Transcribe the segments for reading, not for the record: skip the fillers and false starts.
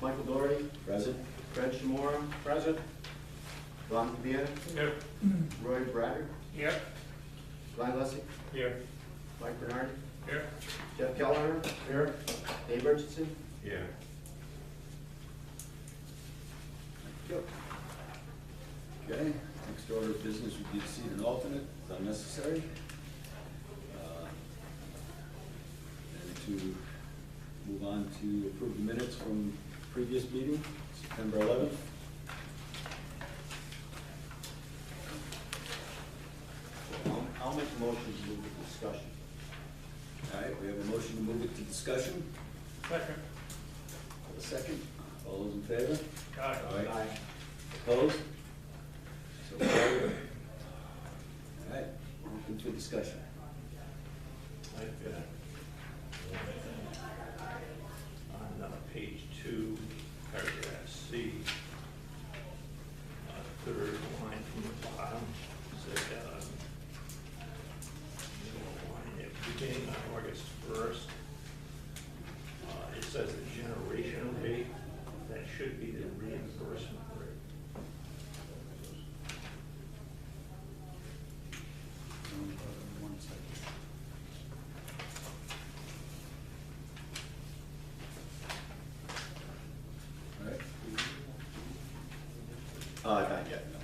Michael Doherty. Present. Fred Shimura. Present. Ron Cabana. Here. Roy Bradford. Here. Glenn Lessig. Here. Mike Bernard. Here. Jeff Keller. Here. Dave Richardson. Here. Okay, next order of business would be to seat an alternate, if unnecessary. And to move on to approve the minutes from previous meeting, September 11th. I'll make a motion to move the discussion. All right, we have a motion to move it to discussion. Second. A second. All those in favor? Aye. Aye. Opposed? So carried. All right, open for discussion. On page 2, paragraph C, third line from the bottom, said, beginning on August 1st, it says the generation rate, that should be the reimbursement rate. One second. All right. Not yet, no.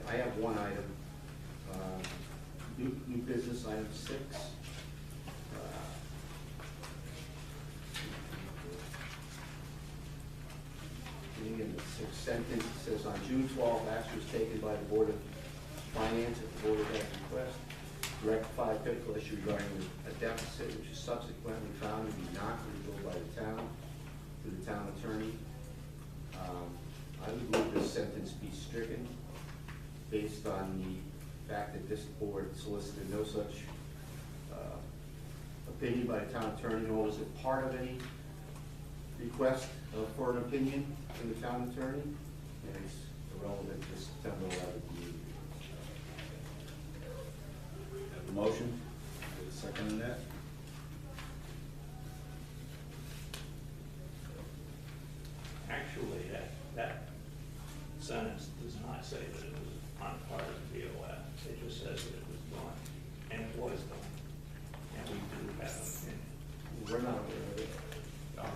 I have one item, new business, item 6. Beginning in the 6th sentence, it says, on June 12th, action was taken by the Board of Finance at the Board of Health request to rectify a critical issue regarding a deficit which is subsequently found to be not legal by the town, through the town attorney. I would move this sentence be stricken based on the fact that this board solicited no such opinion by the town attorney, nor was it part of any request for an opinion from the town attorney, and it's irrelevant to September 11th meeting. Have a motion? Get a second on that? Actually, that sentence does not say that it was on part of the BOF. It just says that it was done, and it was done. And we do have an opinion. We're not aware of it,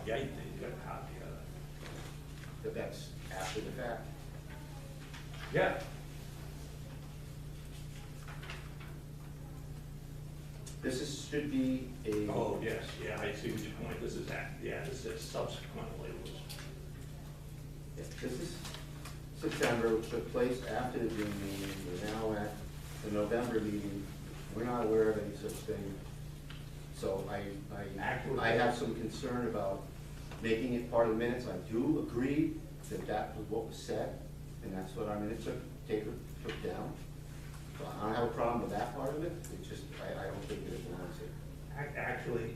Yeah, you got a copy of it. but that's after the fact. Yeah. Should be a. Oh, yes, yeah, I see what your point. This is, this says subsequently was. This is September, which took place after the June meeting. We're now at the November meeting. We're not aware of any such thing. So I have some concern about making it part of the minutes. I do agree that that was what was said, and that's what our minutes took down. So I don't have a problem with that part of it. It's just, I don't think it belongs here. Actually,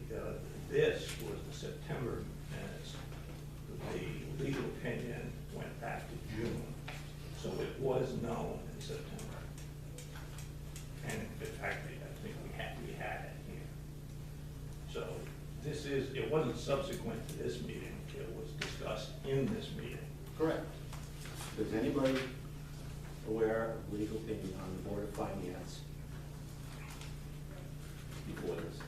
this was the September minutes. The legal opinion went back to June, so it was known in September. And in fact, I think we had it here. So this is, it wasn't subsequent to this meeting, it was discussed in this meeting. Correct. Is anybody aware of legal opinion on the Board of Finance before this?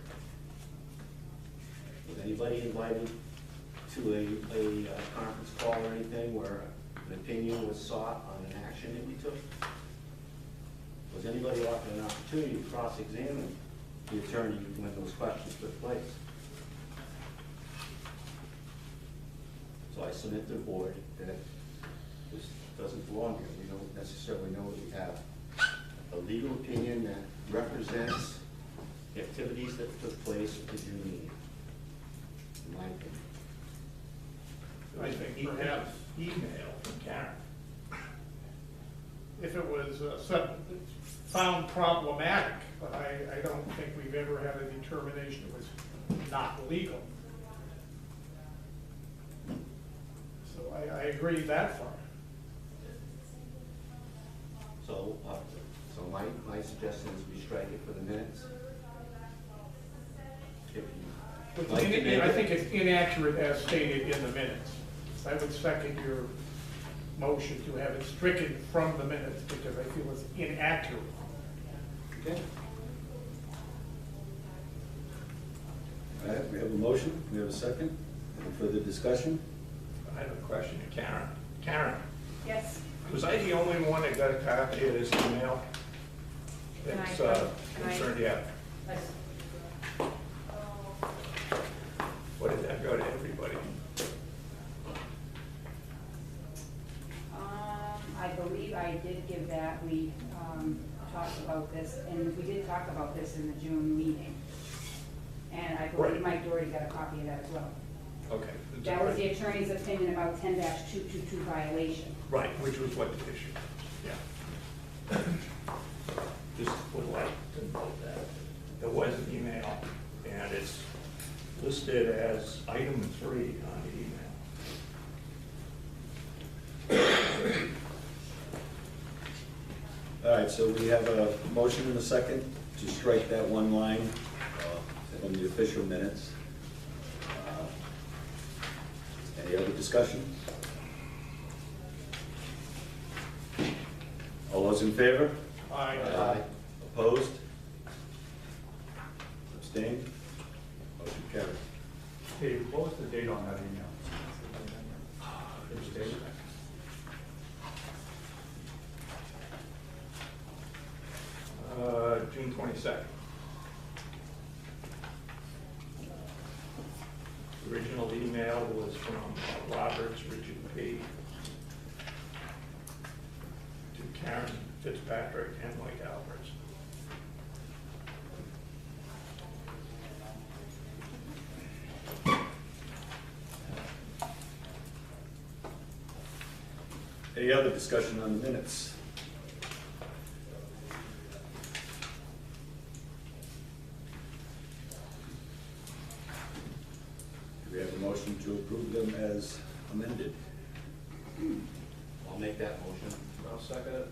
Was anybody invited to a conference call or anything where an opinion was sought on an action that we took? Was anybody offered an opportunity to cross-examine the attorney when those questions took place? So I submit to the board that this doesn't belong here. We don't necessarily know that we have a legal opinion that represents the activities that took place at the June meeting, in my opinion. I think He perhaps has email from Karen. if it was found problematic, but I don't think we've ever had a determination it was not legal. So I agree that far. So, my suggestion is we strike it for the minutes. If you I think it's inaccurate as stated in the minutes. I would second your motion to have it stricken from the minutes because I feel it's inaccurate. Okay. All right, we have a motion, we have a second. Any further discussion? I have a question to Karen. Karen, Yes. was I the only one that got a copy of this email? Can I- It's can I- concerned, yeah. Let's- What did that go to everybody? I believe I did give that, we talked about this, and we did talk about this in the June meeting. And I believe Right. Mike Doherty got a copy of that as well. Okay. That was the attorney's opinion about 10-222 violation. Right, which was what the issue, yeah. Just would like to note that. There was an email, and it's listed as item 3 on the email. All right, so we have a motion and a second to strike that one line from the official minutes. Any other discussion? All those in favor? Aye. Opposed? Abstained? Motion carried. Dave, what was the date on that email? Which date? June 22nd. The original email was from Roberts, Richard P. to Karen Fitzpatrick and Mike Alberts. Any other discussion on the minutes? Do we have a motion to approve them as amended? I'll make that motion. I'll second it.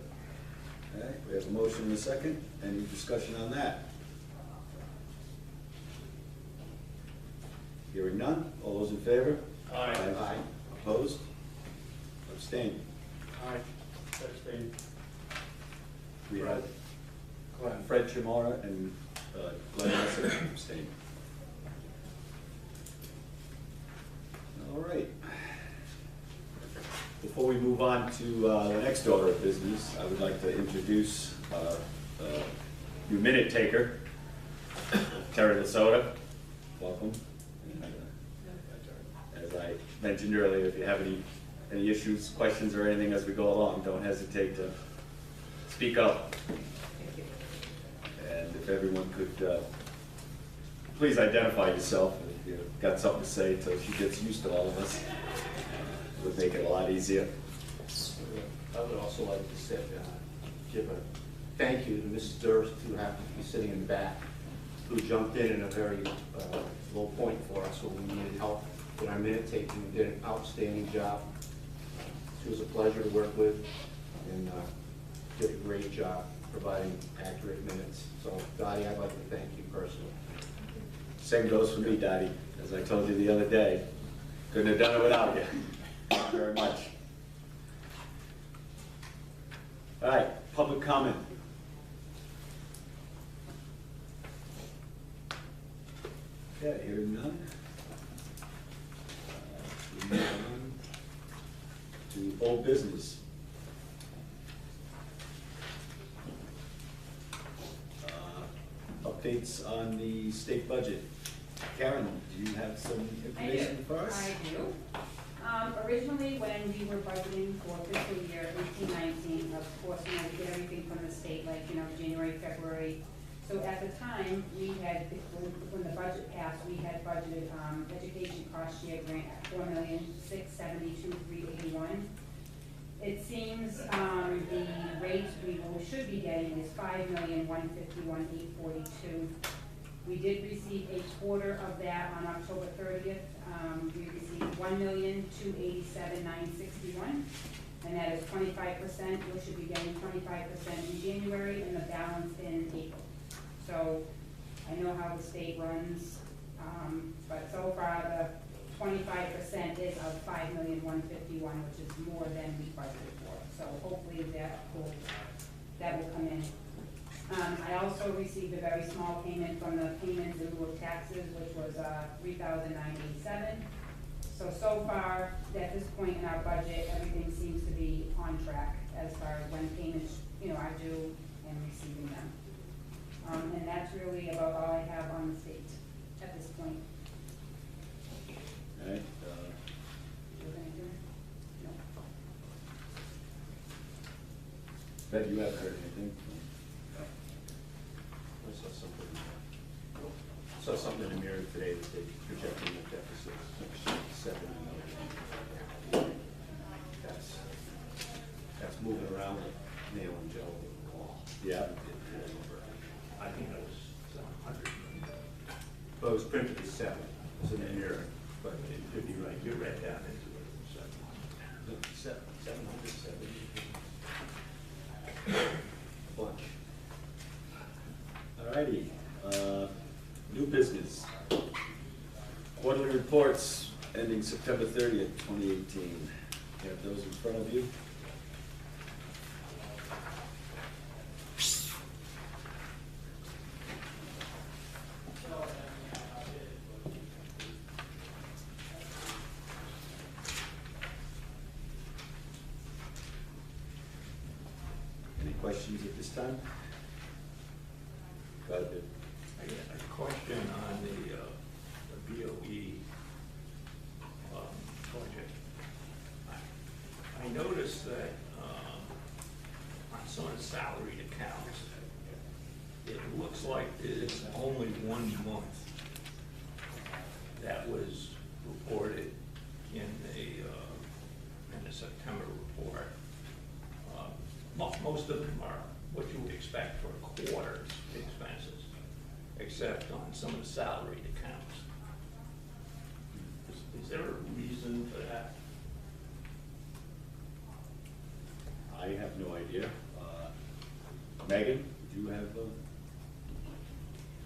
Okay, we have a motion and a second. Any discussion on that? Hearing none. All those in favor? Aye. Opposed? Abstained? Aye. Abstain. We have Fred Chimara and Glenn Messer abstained. All right. Before we move on to the next order of business, I would like to introduce new minute taker, Terry Lasoda. Welcome. And, as I mentioned earlier, if you have any issues, questions, or anything as we go along, don't hesitate to speak up. And if everyone could please identify yourself if you've got something to say until she gets used to all of us. It would make it a lot easier. I would also like to say, give a thank you to Mrs. Durst, who happens to be sitting in the back, who jumped in a very low point for us when we needed help with our minute taking, did an outstanding job. She was a pleasure to work with and did a great job providing accurate minutes. So Dottie, I'd like to thank you personally. Same goes for me, Dottie. As I told you the other day, couldn't have done it without you. Thank you very much. All right, public comment. Okay, hearing none. We move on to old business. Updates on the state budget. Karen, do you have some information for us? I do. Originally, when we were budgeting for fiscal year 18-19, of course, we get everything from the state, like, January, February. So at the time, we had, when the budget passed, we had budgeted education cost share grant at $4,672,381. It seems the rate we should be getting is $5,151,842. We did receive a quarter of that on October 30th. We received $1,287,961, and that is 25%. You should be getting 25% in January and the balance in April. So I know how the state runs. But so far, the 25% is of 5,151,000, which is more than we budgeted for. So hopefully that will come in. I also received a very small payment from the payments in lieu of taxes, which was $3,987. So far, at this point in our budget, everything seems to be on track as far as when payments, are due and receiving them. And that's really about all I have on the state at this point. All right, Was anything? No. Ben, you haven't heard anything? I saw something in the mirror today that they projecting the deficit of $7 million. That's moving around like nail and jelly on the wall. Yeah. I think it was 100 million. Well, it was printed as 7, it's in the mirror, but It could be right, you read down into it. So. 770. Bunch. All righty, new business. Quarterly reports ending September 30th, 2018. You have those in front of you? Any questions at this time? Go ahead. I got a question on the BOE project. I noticed that on some of the salaried accounts, it looks like there's only 1 month that was reported in the September report. Most of them are what you would expect for quarters expenses, except on some of the salaried accounts. Is there a reason for that? I have no idea. Megan, do you have?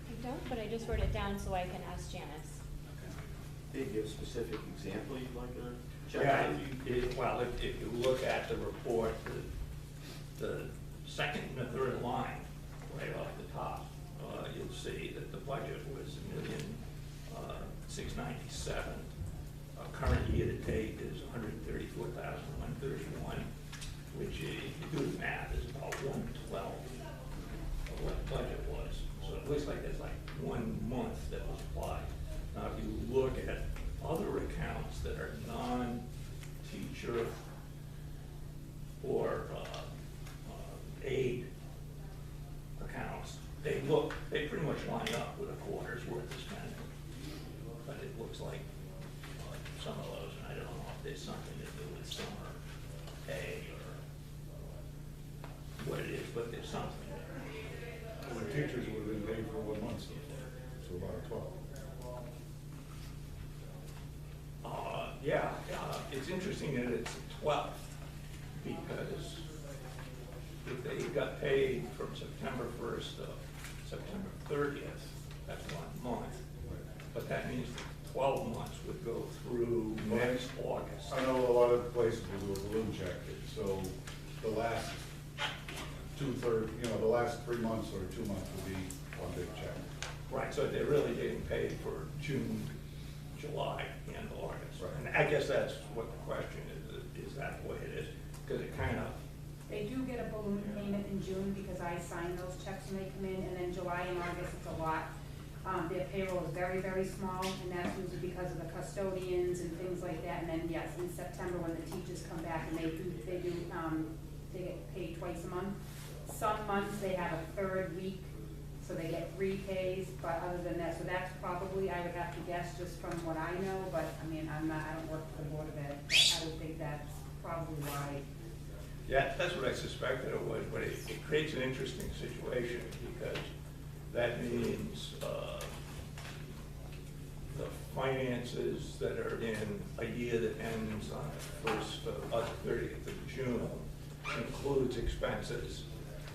I don't, but I just wrote it down so I can ask Janice. Did you give a specific example you'd like to check Yeah, out? if you look at the report, the second and the third line, right off the top, you'll see that the budget was $1,697,000. Current year to date is $134,131, which, if you do the math, is about 1/12 of what the budget was. So it looks like there's like 1 month that was applied. Now, if you look at other accounts that are non-teacher or aid accounts, they pretty much line up with a quarter's worth of spending. But it looks like some of those, and I don't know if there's something to do with summer pay or what it is, but there's something there. Well, the teachers would have been paid for 1 month so far, so about 12. Yeah, it's interesting that it's 12th, because if they got paid from September 1st to September 30th, that's 1 month. But that means 12 months would go through next August. I know a lot of places will do a balloon check, so the last the last 3 months or 2 months will be one big check. Right, so they're really getting paid for June, July, and August. Right. And I guess that's what the question is that the way it is? Because it kind of, They do get a balloon payment in June because I sign those checks when they come in, and then July and August, it's a lot. Their payroll is very, very small, and that's usually because of the custodians and things like that. And then, yes, in September, when the teachers come back, and they get paid twice a month. Some months, they have a third week, so they get 3 pays, but other than that, so that's probably, I would have to guess just from what I know, but, I mean, I don't work for the Board of Ed. I would think that's probably why. yeah, that's what I suspected it was, but it creates an interesting situation, because that means the finances that are in a year that ends on the 30th of June includes expenses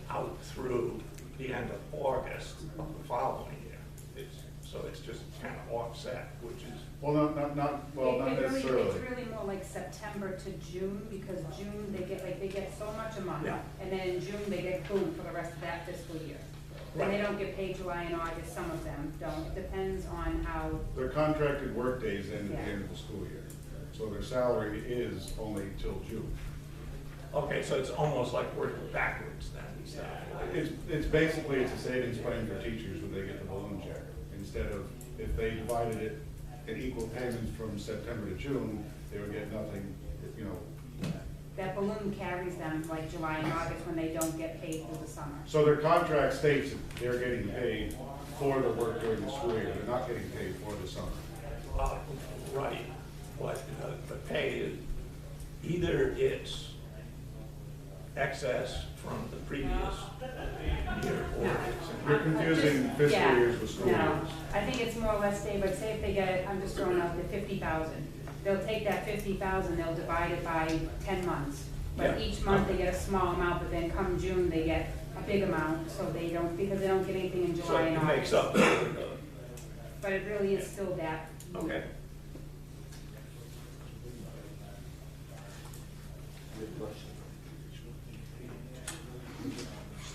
out through the end of August of the following year. so it's just kind of offset, which is, Well, not necessarily. It's really more like September to June, because June, they get so much a month. Yeah. And then in June, they get boom for the rest of that fiscal year. And they Right. don't get paid July and August, some of them don't. It depends on how, Their contracted workdays end at the Yeah. end of the school year. So their salary is only till June. okay, so it's almost like working backwards then, instead of like. It's basically, it's a savings plan for teachers when they get the balloon check. Instead of, if they divided it in equal payments from September to June, they would get nothing, you know. that balloon carries them like July and August when they don't get paid through the summer. So their contract states that they're getting paid for the work during the school year. They're not getting paid for the summer. Right, but the pay is, either it's excess from the previous year or You're it's. confusing fiscal Yeah, years with school no. years. I think it's more or less, Dave, like say if they get, I'm just throwing out the 50,000. They'll take that 50,000, they'll divide it by 10 months. But Yeah. each month they get a small amount, but then come June, they get a big amount, so they don't, because they don't get anything in So July and it makes August. up. But it really is still that. Okay. Good question.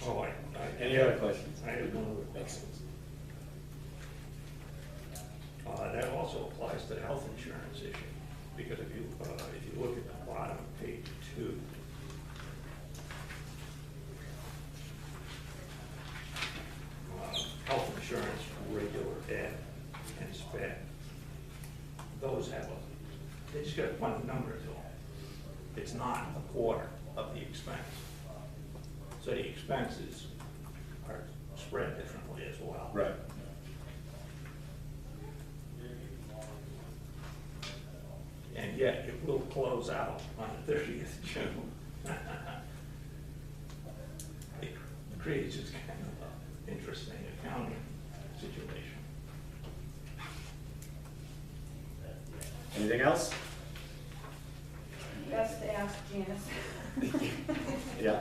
Oh, Any other questions? I have no other questions. That also applies to the health insurance issue, because if you look at the bottom of page 2, health insurance, regular ed, and sped, those have they just got one number to them. It's not a quarter of the expense. So the expenses are spread differently as well. Right. And yet it will close out on the 30th of June. It creates this kind of an interesting accounting situation. Anything else? Best to ask Janice. Yeah.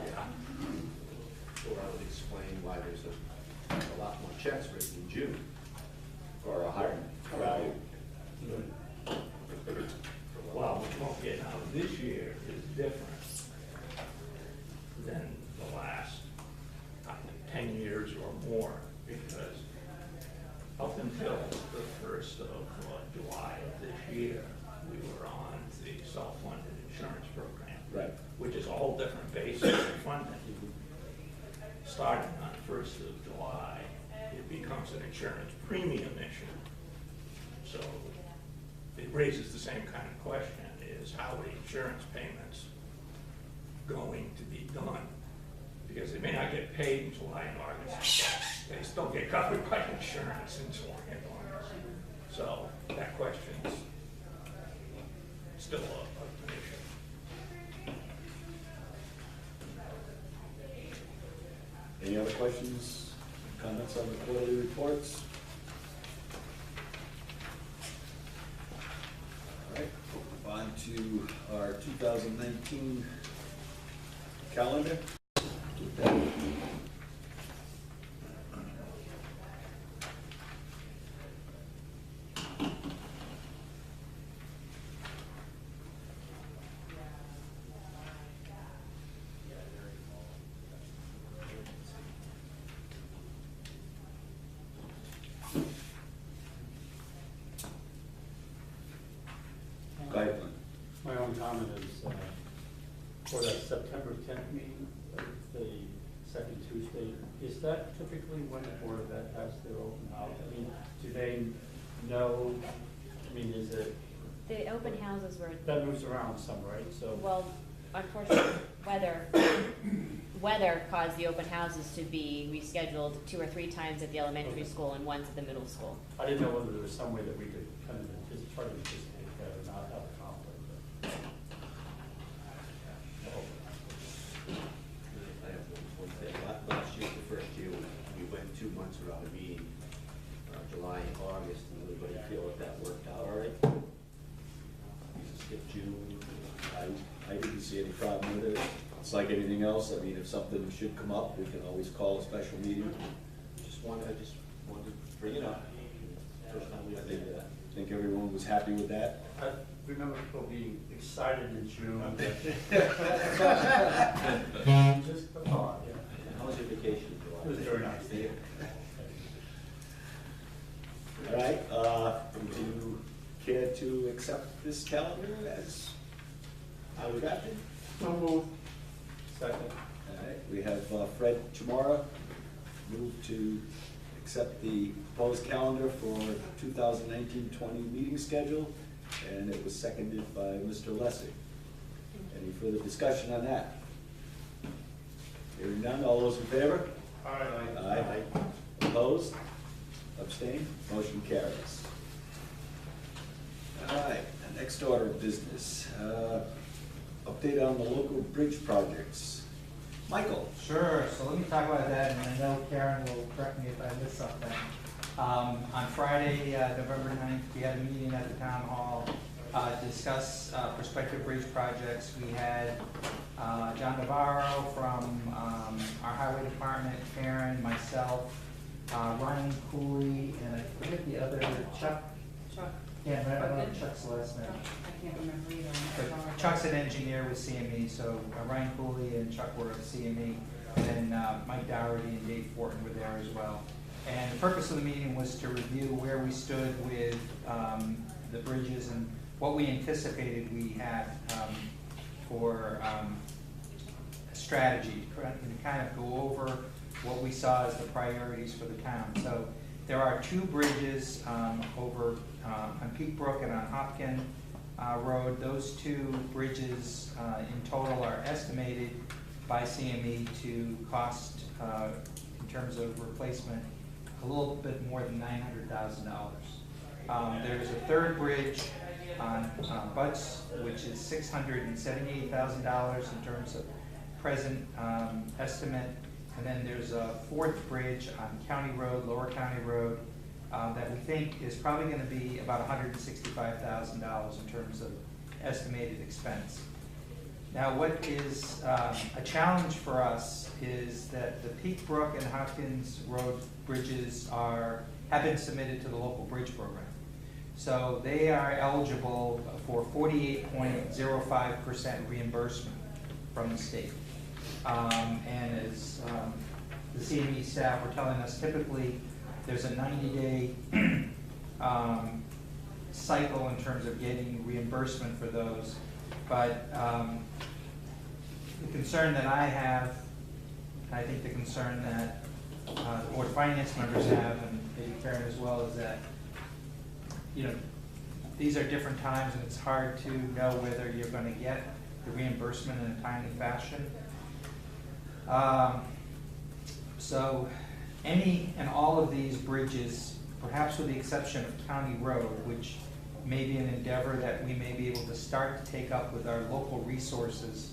Or I would explain why there's a lot more checks written in June. Or a higher value? Well, okay, now this year is different than the last, I think, 10 years or more, because up until the 1st of July of this year, we were on the self-funded insurance program. Right. Which is a whole different basis of funding. Starting on the 1st of July, it becomes an insurance premium issue. So it raises the same kind of question, is how are the insurance payments going to be done? Because they may not get paid in July and August, they still get covered by insurance in July and August. So that question's still an issue. Any other questions, comments on the quarterly reports? All right, on to our 2019 calendar. Go ahead, Glenn. My own comment is, for that September 10th meeting, the second Tuesday, is that typically when the Board of Ed has their open house? I mean, do they know, I mean, is it, The open houses were, that moves around some, right? So, well, unfortunately, weather caused the open houses to be rescheduled 2 or 3 times at the elementary school and once at the middle school. I didn't know whether there was some way that we could kind of just try to anticipate that or not have a conflict. I have one thing. Last year, the first year, we went 2 months without a meeting, July and August, and everybody feel that that worked out all right? We just skipped June. I didn't see any problem with it. It's like anything else. I mean, if something should come up, we can always call a special meeting. I just wanted to bring it up. first time we I ever think, did that. I think everyone was happy with that. I remember people being excited in June. Just a thought, yeah. How was your vacation? It was very nice. All right, would you care to accept this calendar as drafted? So moved. Second. All right, we have Fred Chamara move to accept the proposed calendar for 2019-20 meeting schedule, and it was seconded by Mr. Lessig. Any further discussion on that? Hearing none, all those in favor? Aye. Aye. Opposed? Abstained? Motion carries. All right, the next order of business, update on the local bridge projects. Michael? Sure, so let me talk about that, and I know Karen will correct me if I miss something. On Friday, November 9th, we had a meeting at the town hall to discuss prospective bridge projects. We had John Navarro from our highway department, Karen, myself, Ryan Cooley, and I forget the other, Chuck. Chuck, Yeah, I don't know Chuck's last name. I can't remember either. But Chuck's an engineer with CME, so Ryan Cooley and Chuck were at CME, and then Mike Dougherty and Dave Fortin were there as well. And the purpose of the meeting was to review where we stood with the bridges and what we anticipated we had for strategy, and kind of go over what we saw as the priorities for the town. So there are two bridges over on Peak Brook and on Hopkins Road. Those two bridges in total are estimated by CME to cost, in terms of replacement, a little bit more than $900,000. There's a third bridge on Butts, which is $678,000 in terms of present estimate. And then there's a fourth bridge on County Road, Lower County Road, that we think is probably going to be about $165,000 in terms of estimated expense. Now, what is a challenge for us is that the Peak Brook and Hopkins Road bridges have been submitted to the local bridge program. So they are eligible for 48.05% reimbursement from the state. And as the CME staff were telling us, typically there's a 90-day cycle in terms of getting reimbursement for those. But the concern that I have, and I think the concern that the board of finance members have, and maybe Karen as well, is that, you know, these are different times and it's hard to know whether you're going to get the reimbursement in a timely fashion. So any and all of these bridges, perhaps with the exception of County Road, which may be an endeavor that we may be able to start to take up with our local resources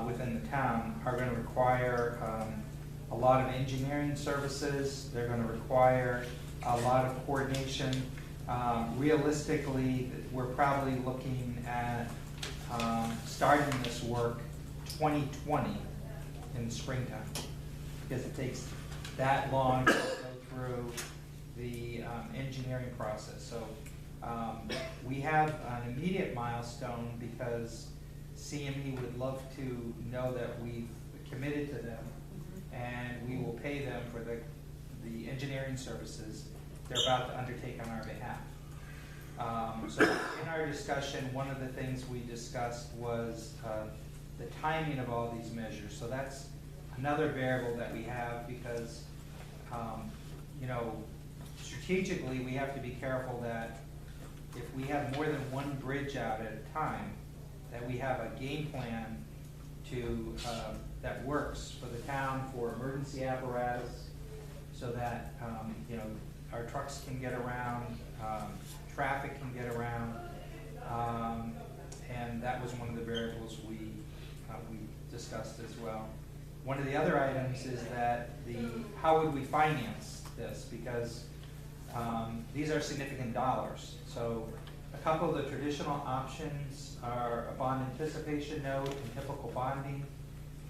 within the town, are going to require a lot of engineering services. They're going to require a lot of coordination. Realistically, we're probably looking at starting this work 2020 in the springtime, because it takes that long to go through the engineering process. So we have an immediate milestone because CME would love to know that we've committed to them, and we will pay them for the engineering services they're about to undertake on our behalf. So in our discussion, one of the things we discussed was the timing of all these measures. So that's another variable that we have because, you know, strategically we have to be careful that if we have more than one bridge out at a time, that we have a game plan to that works for the town for emergency apparatus, so that you know, our trucks can get around, traffic can get around, and that was one of the variables we discussed as well. One of the other items is that how would we finance this, because these are significant dollars. So a couple of the traditional options are a bond anticipation note and typical bonding,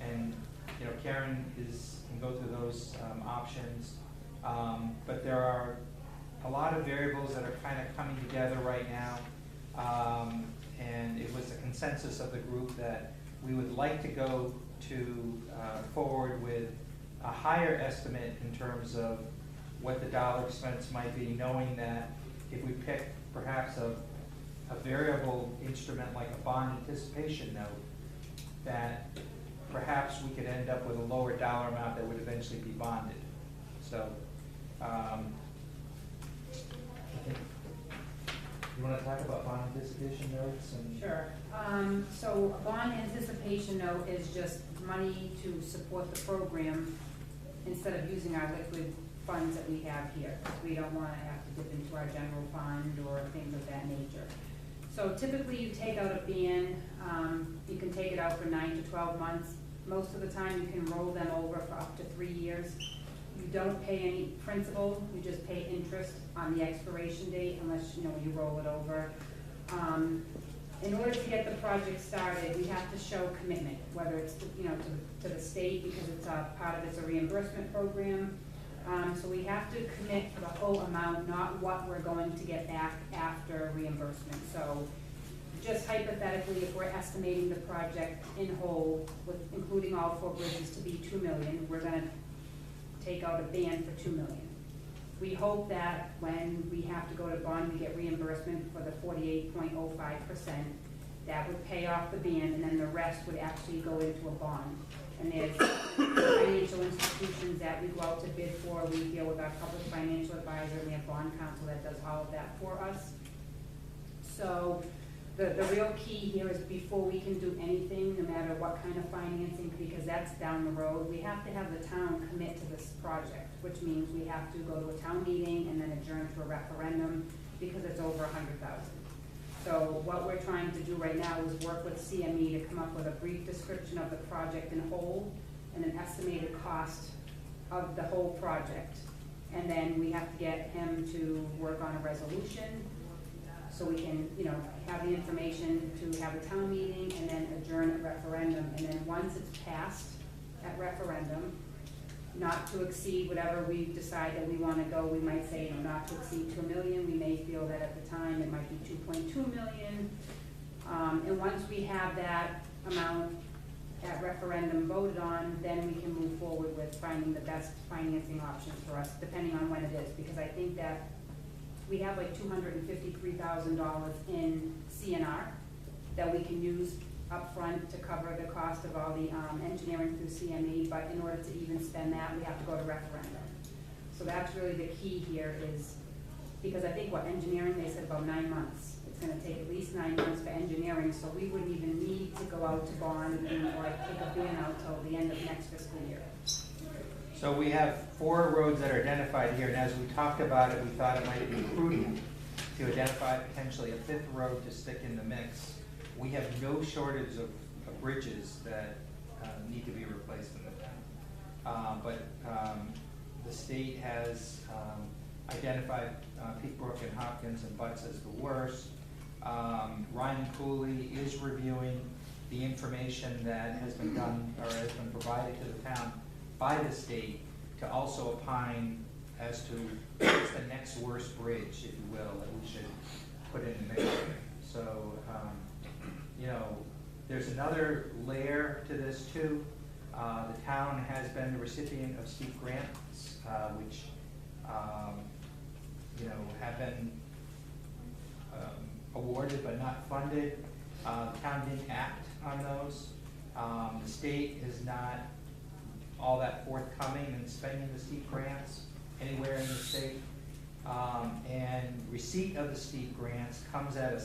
and you know, Karen can go through those options. But there are a lot of variables that are kind of coming together right now. And it was a consensus of the group that we would like to go to forward with a higher estimate in terms of what the dollar expense might be, knowing that if we pick perhaps a variable instrument like a bond anticipation note, that perhaps we could end up with a lower dollar amount that would eventually be bonded. So, I think, you want to talk about bond anticipation notes and? Sure. So a bond anticipation note is just money to support the program instead of using our liquid funds that we have here. We don't want to have to dip into our general fund or things of that nature. So typically you take out a band, you can take it out for 9 to 12 months. Most of the time you can roll them over for up to 3 years. You don't pay any principal, you just pay interest on the expiration date unless you roll it over. In order to get the project started, we have to show commitment, whether it's to the state because it's a part of it's a reimbursement program. So we have to commit for the whole amount, not what we're going to get back after reimbursement. So just hypothetically, if we're estimating the project in whole, including all 4 bridges to be $2 million, we're gonna take out a band for $2 million. We hope that when we have to go to bond, we get reimbursement for the 48.05%. That would pay off the band, and then the rest would actually go into a bond. And there's financial institutions that we go out to bid for. We deal with our public financial advisor, and we have bond counsel that does all of that for us. So the real key here is before we can do anything, no matter what kind of financing, because that's down the road, we have to have the town commit to this project, which means we have to go to a town meeting and then adjourn to a referendum because it's over $100,000. So what we're trying to do right now is work with CME to come up with a brief description of the project in whole and an estimated cost of the whole project. And then we have to get him to work on a resolution so we can, have the information to have a town meeting and then adjourn at referendum. And then once it's passed at referendum, not to exceed whatever we decide that we want to go, we might say, not to exceed $2 million. We may feel that at the time it might be $2.2 million. And once we have that amount at referendum voted on, then we can move forward with finding the best financing options for us, depending on when it is. Because I think that we have like $253,000 in CNR that we can use upfront to cover the cost of all the engineering through CME, but in order to even spend that, we have to go to referendum. So that's really the key here is, because I think engineering, they said about 9 months. It's gonna take at least 9 months for engineering, so we wouldn't even need to go out to bond and take a ban out till the end of next fiscal year. So we have 4 roads that are identified here, and as we talked about it, we thought it might be prudent to identify potentially a 5th road to stick in the mix. We have no shortage of bridges that need to be replaced in the town. But the state has identified Peak Brook and Hopkins and Butts as the worst. Ryan Cooley is reviewing the information that has been done or has been provided to the town by the state to also opine as to what's the next worst bridge, if you will, that we should put in the mix. So, there's another layer to this too. The town has been the recipient of steep grants, which, have been awarded but not funded. The town didn't act on those. The state is not all that forthcoming in spending the steep grants anywhere in the state. And receipt of the steep grants comes at a,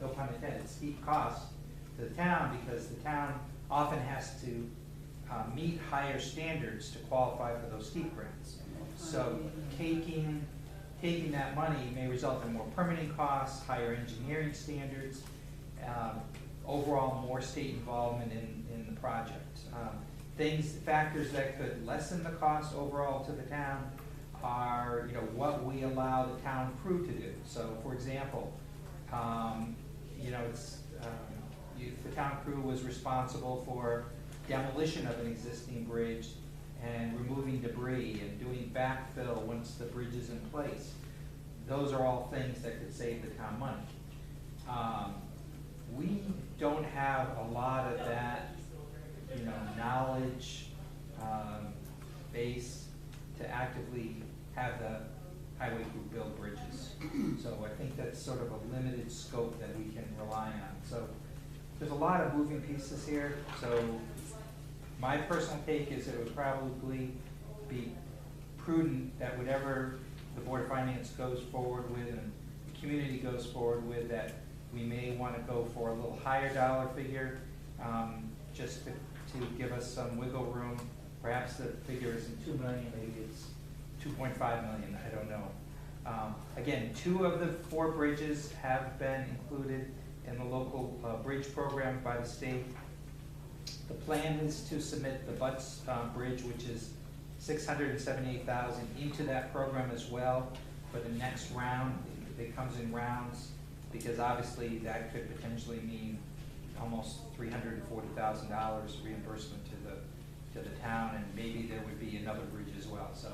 no pun intended, steep cost to the town, because the town often has to meet higher standards to qualify for those steep grants. So taking that money may result in more permitting costs, higher engineering standards, overall more state involvement in the project. Factors that could lessen the cost overall to the town are, what we allow the town crew to do. So, for example, if the town crew was responsible for demolition of an existing bridge and removing debris and doing backfill once the bridge is in place, those are all things that could save the town money. We don't have a lot of that, knowledge, base to actively have the highway group build bridges. So I think that's sort of a limited scope that we can rely on. So there's a lot of moving pieces here, so my personal take is it would probably be prudent that whatever the Board of Finance goes forward with and the community goes forward with, that we may want to go for a little higher dollar figure, just to give us some wiggle room. Perhaps the figure isn't 2 million, maybe it's 2.5 million, I don't know. Again, 2 of the 4 bridges have been included in the local bridge program by the state. The plan is to submit the Butts Bridge, which is $678,000, into that program as well for the next round. It comes in rounds, because obviously that could potentially mean almost $340,000 reimbursement to the town, and maybe there would be another bridge as well. So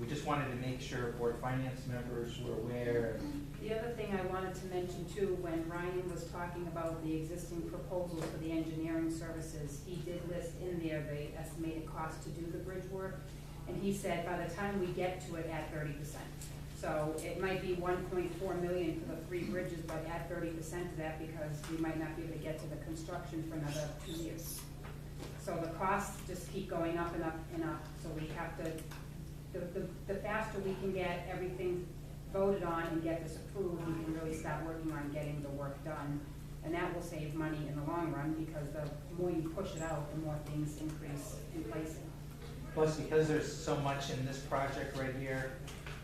we just wanted to make sure Board of Finance members were aware. The other thing I wanted to mention too, when Ryan was talking about the existing proposals for the engineering services, he did list in there the estimated cost to do the bridge work, and he said by the time we get to it, at 30%. So it might be 1.4 million for the 3 bridges, but add 30% to that, because we might not be able to get to the construction for another 2 years. So the costs just keep going up and up and up, so we have to, the faster we can get everything voted on and get this approved, we can really start working on getting the work done. And that will save money in the long run, because the more you push it out, the more things increase in pricing. Plus, because there's so much in this project right here,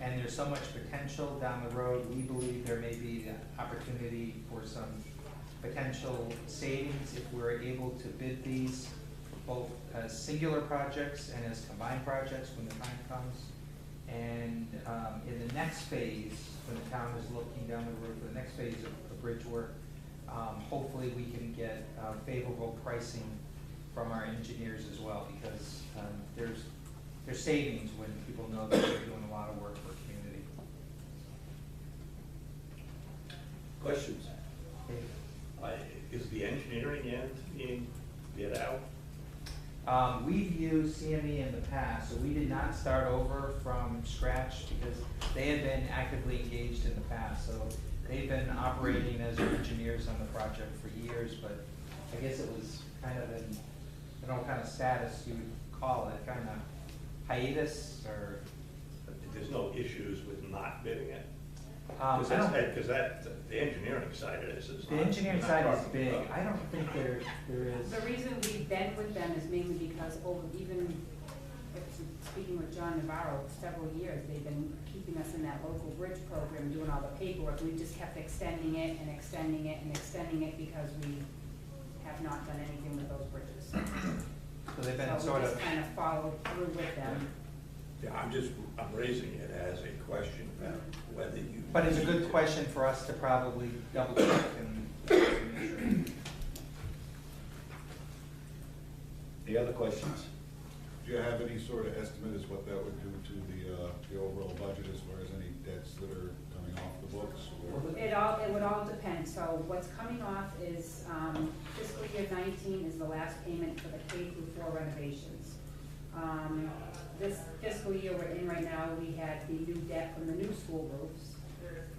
and there's so much potential down the road, we believe there may be the opportunity for some potential savings if we're able to bid these both as singular projects and as combined projects when the time comes. And in the next phase, when the town is looking down the road for the next phase of the bridge work, hopefully we can get favorable pricing from our engineers as well, because there's savings when people know that they're doing a lot of work for a community. Questions? Is the engineering end being bid out? We've used CME in the past, so we did not start over from scratch, because they had been actively engaged in the past. So they've been operating as our engineers on the project for years, but I guess it was kind of in, I don't know what kind of status you would call it, kind of hiatus, or? There's no issues with not bidding it? I don't- Because the engineering side of this is The not. engineering not side is talking big. about. I don't think there is. The reason we've been with them is mainly because speaking with John Navarro, several years, they've been keeping us in that local bridge program, doing all the paperwork. We just kept extending it and extending it and extending it, because we have not done anything with those bridges. So they've been So sort we of. just kind of followed through with them. Yeah, I'm raising it as a question about whether you. But it's a good question for us to probably double check and make sure. Any other questions? Do you have any sort of estimate as what that would do to the overall budget as far as any debts that are coming off the books? Or- It would all depend. So what's coming off is fiscal year 19 is the last payment for the K through 4 renovations. This fiscal year we're in right now, we had the new debt from the new school roofs.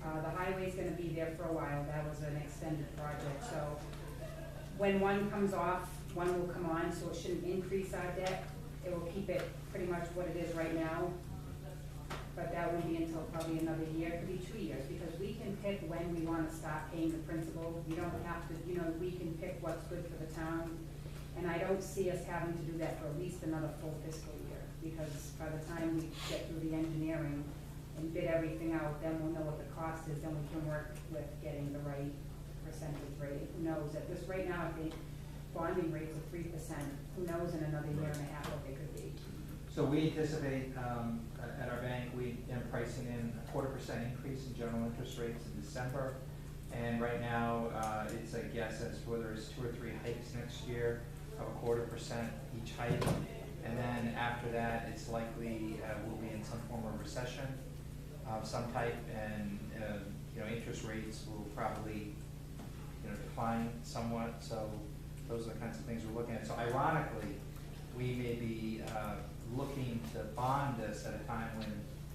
The highway's gonna be there for a while. That was an extended project. So when one comes off, one will come on, so it shouldn't increase our debt. It will keep it pretty much what it is right now. But that won't be until probably another year, it could be 2 years, because we can pick when we wanna stop paying the principal. We don't have to, we can pick what's good for the town. And I don't see us having to do that for at least another full fiscal year, because by the time we get through the engineering and bid everything out, then we'll know what the cost is, then we can work with getting the right percentage rate. Who knows, at this, right now, I think bonding rates are 3%. Who knows in another year and a half what they could be. So we anticipate, at our bank, we are pricing in a 0.25% increase in general interest rates in December. And right now, it's a guess as to whether it's 2 or 3 hikes next year of a 0.25% each hike. And then after that, it's likely we'll be in some form of recession. of some type, and, interest rates will probably, decline somewhat, so those are the kinds of things we're looking at. So ironically, we may be, looking to bond this at a time when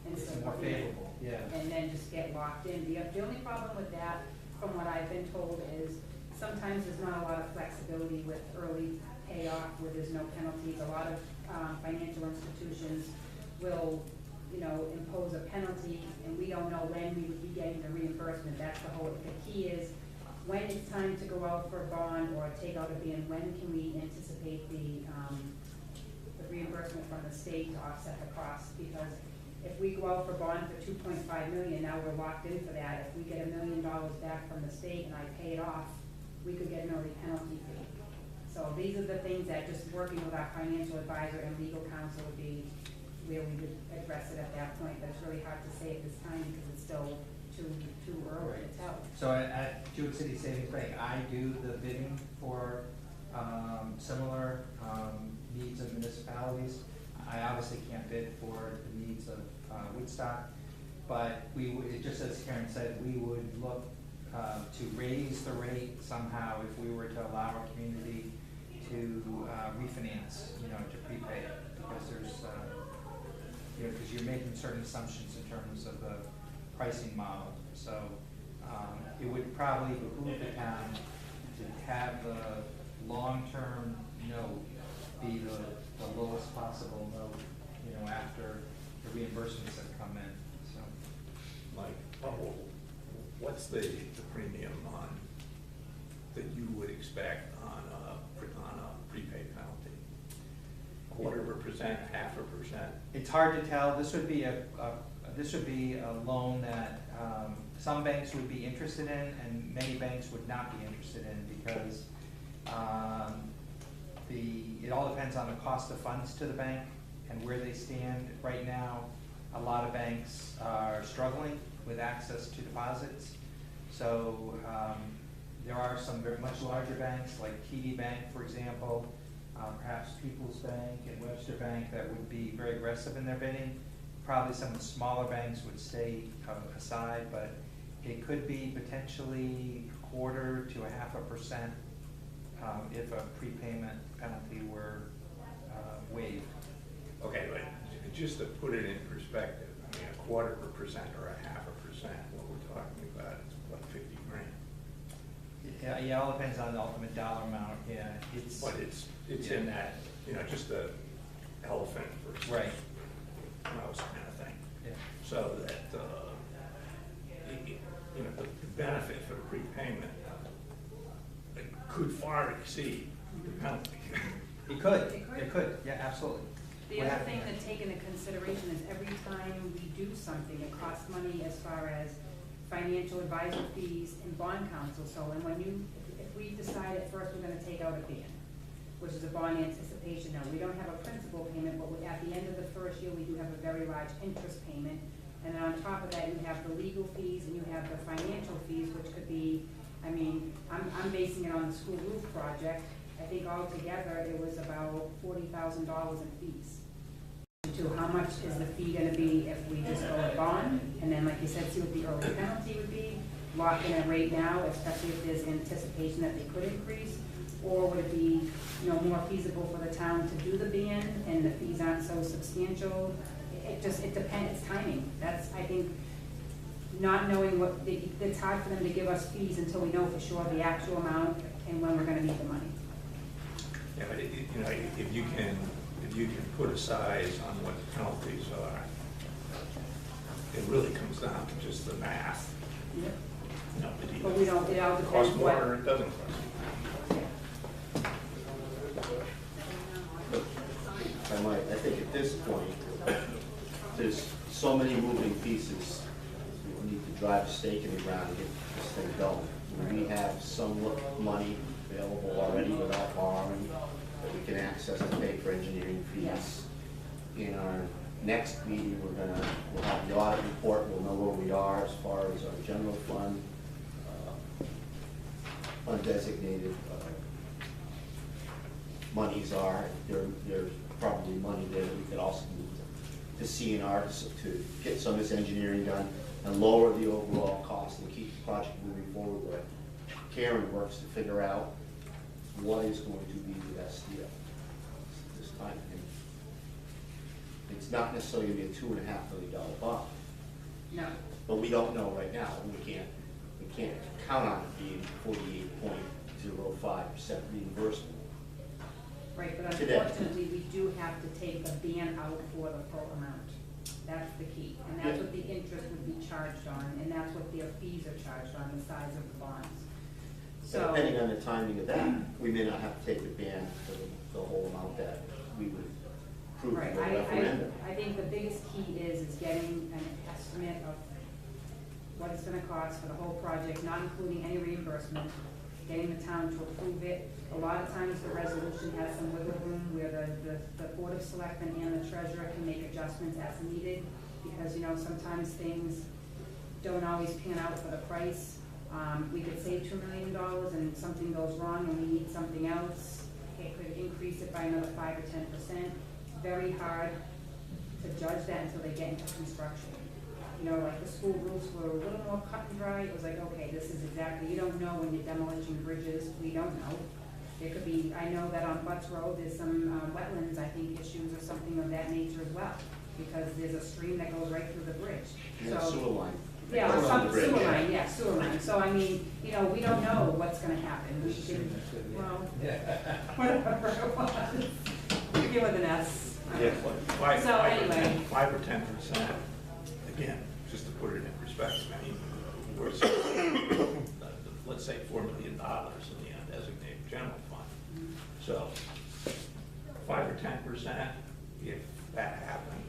it's Instead more of- favorable. Yeah. And then just get locked in. The only problem with that, from what I've been told, is sometimes there's not a lot of flexibility with early payoff, where there's no penalties. A lot of financial institutions will, impose a penalty, and we don't know when we would be getting the reimbursement. That's the key is, when it's time to go out for a bond or take out a bond, when can we anticipate the reimbursement from the state to offset the cost? Because if we go out for bond for $2.5 million, now we're locked in for that. If we get $1 million back from the state and I pay it off, we could get an early penalty fee. So these are the things that just working with our financial advisor and legal counsel would be where we would address it at that point. But it's really hard to say at this time because it's still too early to tell. So at Jewett City Savings Bank, I do the bidding for similar needs of municipalities. I obviously can't bid for the needs of Woodstock, but we would, just as Karen said, we would look to raise the rate somehow if we were to allow our community to refinance, to prepay it, because there's, because you're making certain assumptions in terms of the pricing model. So it would probably behoove the town to have the long-term note be the lowest possible note, after the reimbursements that come in, so. Mike, what's the premium on, that you would expect on a prepaid penalty? 1/4%, 0.5%? It's hard to tell. This would be a loan that some banks would be interested in, and many banks would not be interested in, because it all depends on the cost of funds to the bank and where they stand. Right now, a lot of banks are struggling with access to deposits. So there are some very much larger banks, like TD Bank, for example, perhaps People's Bank and Webster Bank, that would be very aggressive in their bidding. Probably some of the smaller banks would stay aside, but it could be potentially 1/4 to 0.5% if a prepayment penalty were waived. Okay, but just to put it in perspective, I mean, 1/4% or 0.5%, what we're talking about is what, 50 grand? Yeah, it all depends on the ultimate dollar amount, yeah. But it's in that, just the elephant versus Right. mouse kind of thing. Yeah. So that, the benefit for the prepayment could far exceed the penalty. It could, It could. yeah, absolutely. The What other happened thing there? to take into consideration is every time we do something, it costs money as far as financial advisor fees and bond counsel. So, and if we decide at first we're gonna take out a bond, which is a bond anticipation note, we don't have a principal payment, but at the end of the first year, we do have a very large interest payment. And then on top of that, you have the legal fees and you have the financial fees, which could be, I'm basing it on the school roof project. I think altogether it was about $40,000 in fees. To how much is the fee gonna be if we just go a bond? And then, like you said, see what the early penalty would be, lock in a rate now, especially if there's anticipation that they could increase? Or would it be, more feasible for the town to do the ban and the fees aren't so substantial? It depends, it's timing. That's, I think, not knowing it's hard for them to give us fees until we know for sure the actual amount and when we're gonna need the money. Yeah, but if you can put a size on what the penalties are, it really comes down to just the math. Yeah. It But we don't, it all costs depends more what. or it doesn't cost. I think at this point, there's so many moving pieces, we need to drive a stake in the ground and get this thing going. We have some money available already without borrowing that we can access to pay for engineering fees. Yes. In our next meeting, we'll have the audit report, we'll know where we are as far as our general fund, undesignated monies are. There's probably money there that we could also move to to CNR to get some of this engineering done and lower the overall cost and keep the project moving forward with. Karen works to figure out what is going to be the best deal this time. And it's not necessarily gonna be a $2.5 million bond, No, but we don't know right now. We can't count on it being 48.05% reimbursement. right, but Today. unfortunately, we do have to take the ban out for the full amount. That's the key, and that's what the interest would be charged on, and that's what their fees are charged on, the size of the bonds. So, Depending on the timing of that, we may not have to take the ban for the whole amount that we would approve right, in the referendum. I think the biggest key is getting an estimate of what it's gonna cost for the whole project, not including any reimbursement, getting the town to approve it. A lot of times the resolution has some wiggle room where the Board of Selectmen and the treasurer can make adjustments as needed, because, you know, sometimes things don't always pan out for the price. We could save $2 million and something goes wrong and we need something else. It could increase it by another 5 or 10%. Very hard to judge that until they get into construction. You know, like the school roofs were a little more cut and dry. It was like, okay, this is exactly, you don't know when you're demolishing bridges. We don't know. There could be, I know that on Butts Road, there's some wetlands, I think, issues or something of that nature as well, because there's a stream that goes right through the bridge. Yeah, So- sewer line. Yeah, or Goes on some the bridge. sewer line, yeah, sewer line. So I mean, you know, we don't know what's gonna happen. We can, well, whatever it was. Begin with an S. So anyway. 5 or 10%, again, just to put it in perspective, I mean, we're, let's say $4 million in the undesignated general fund. So 5 or 10%, if that happened,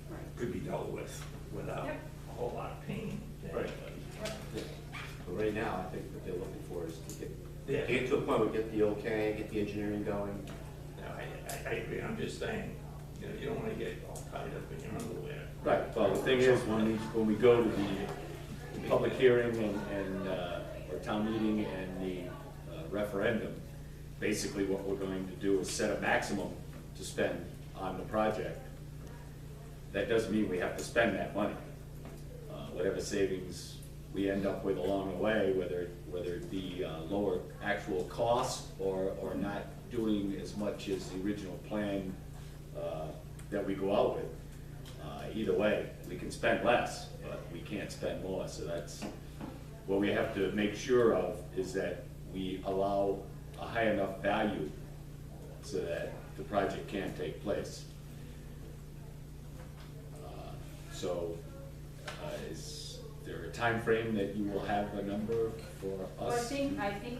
Right. could be dealt with without Yep. a whole lot of pain to Right. anybody. Yeah. But right now, I think what they're looking for is to Yeah. get to a point where we get the okay, get the engineering going. No, I agree, I'm just saying, you know, you don't wanna get all tied up in your underwear. Right, well, the thing is, when we go to the public hearing and or town meeting and the referendum, basically what we're going to do is set a maximum to spend on the project. That doesn't mean we have to spend that money. Whatever savings we end up with along the way, whether it be lower actual costs or not doing as much as the original plan that we go out with. Either way, we can spend less, but we can't spend more, so that's what we have to make sure of, is that we allow a high enough value so that the project can take place. So, is there a time frame that you will have a number for Well, I us? think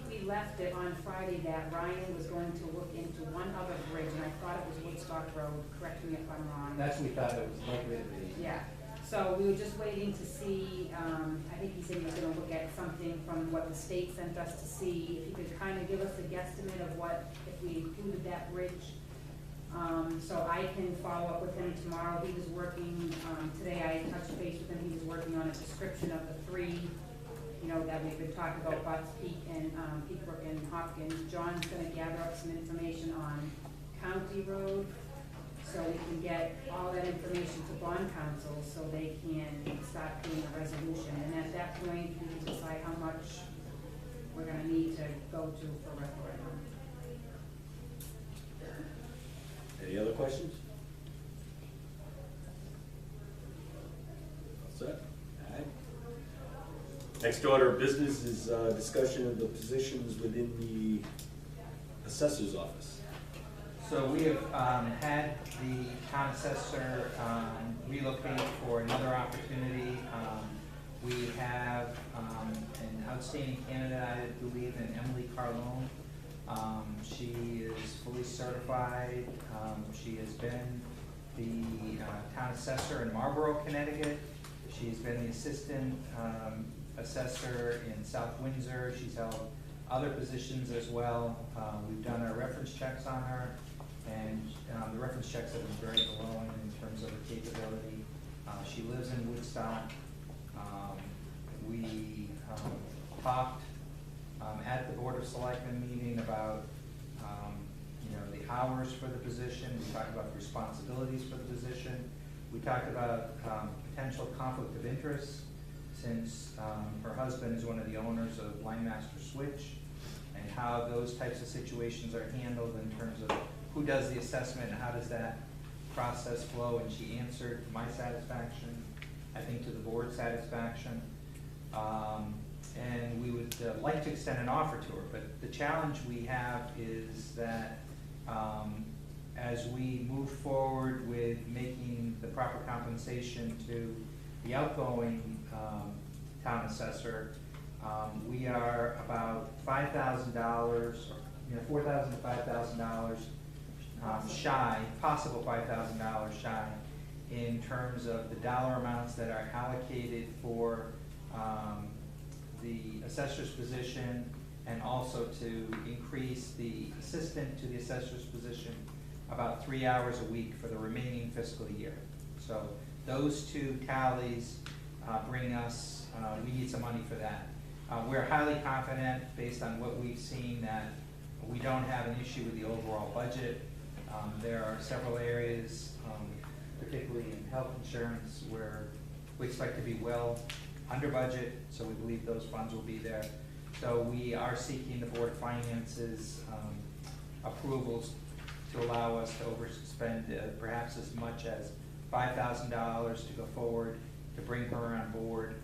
we left it on Friday that Ryan was going to look into one other bridge, and I thought it was Woodstock Road. Correct me if I'm wrong. That's what we thought it was likely to be. Yeah, so we were just waiting to see, I think he said he was gonna look at something from what the state sent us to see, if he could kind of give us a guesstimate of what, if we included that bridge. So I can follow up with him tomorrow. He was working, today I touched base with him, he was working on a description of the three, you know, that we've been talking about, Butts, Peak, and, Peak Brook and Hopkins. John's gonna gather up some information on County Road, so we can get all that information to bond council, so they can start doing a resolution. And at that point, we can decide how much we're gonna need to go to for referendum. Any other questions? All set? All right. Next order of business is discussion of the positions within the assessor's office. So we have had the town assessor relocate for another opportunity. We have an outstanding candidate, I believe, in Emily Carlone. She is fully certified. She has been the town assessor in Marlborough, Connecticut. She's been the assistant assessor in South Windsor. She's held other positions as well. We've done our reference checks on her, and the reference checks have been very glowing in terms of her capability. She lives in Woodstock. We talked at the Board of Selectmen meeting about you know, the hours for the position. We talked about the responsibilities for the position. We talked about potential conflict of interest, since her husband is one of the owners of Line Master Switch, and how those types of situations are handled in terms of who does the assessment and how does that process flow. And she answered to my satisfaction, I think to the board's satisfaction. And we would like to extend an offer to her, but the challenge we have is that as we move forward with making the proper compensation to the outgoing town assessor, we are about $5,000, $4,000 to $5,000 shy, possible $5,000 shy, in terms of the dollar amounts that are allocated for the assessor's position, and also to increase the assistant to the assessor's position about 3 hours a week for the remaining fiscal year. So those two tallies bring us, we need some money for that. We're highly confident, based on what we've seen, that we don't have an issue with the overall budget. There are several areas, particularly in health insurance, where we expect to be well under budget, so we believe those funds will be there. So we are seeking the Board of Finance's approvals to allow us to overspend perhaps as much as $5,000 to go forward, to bring her on board,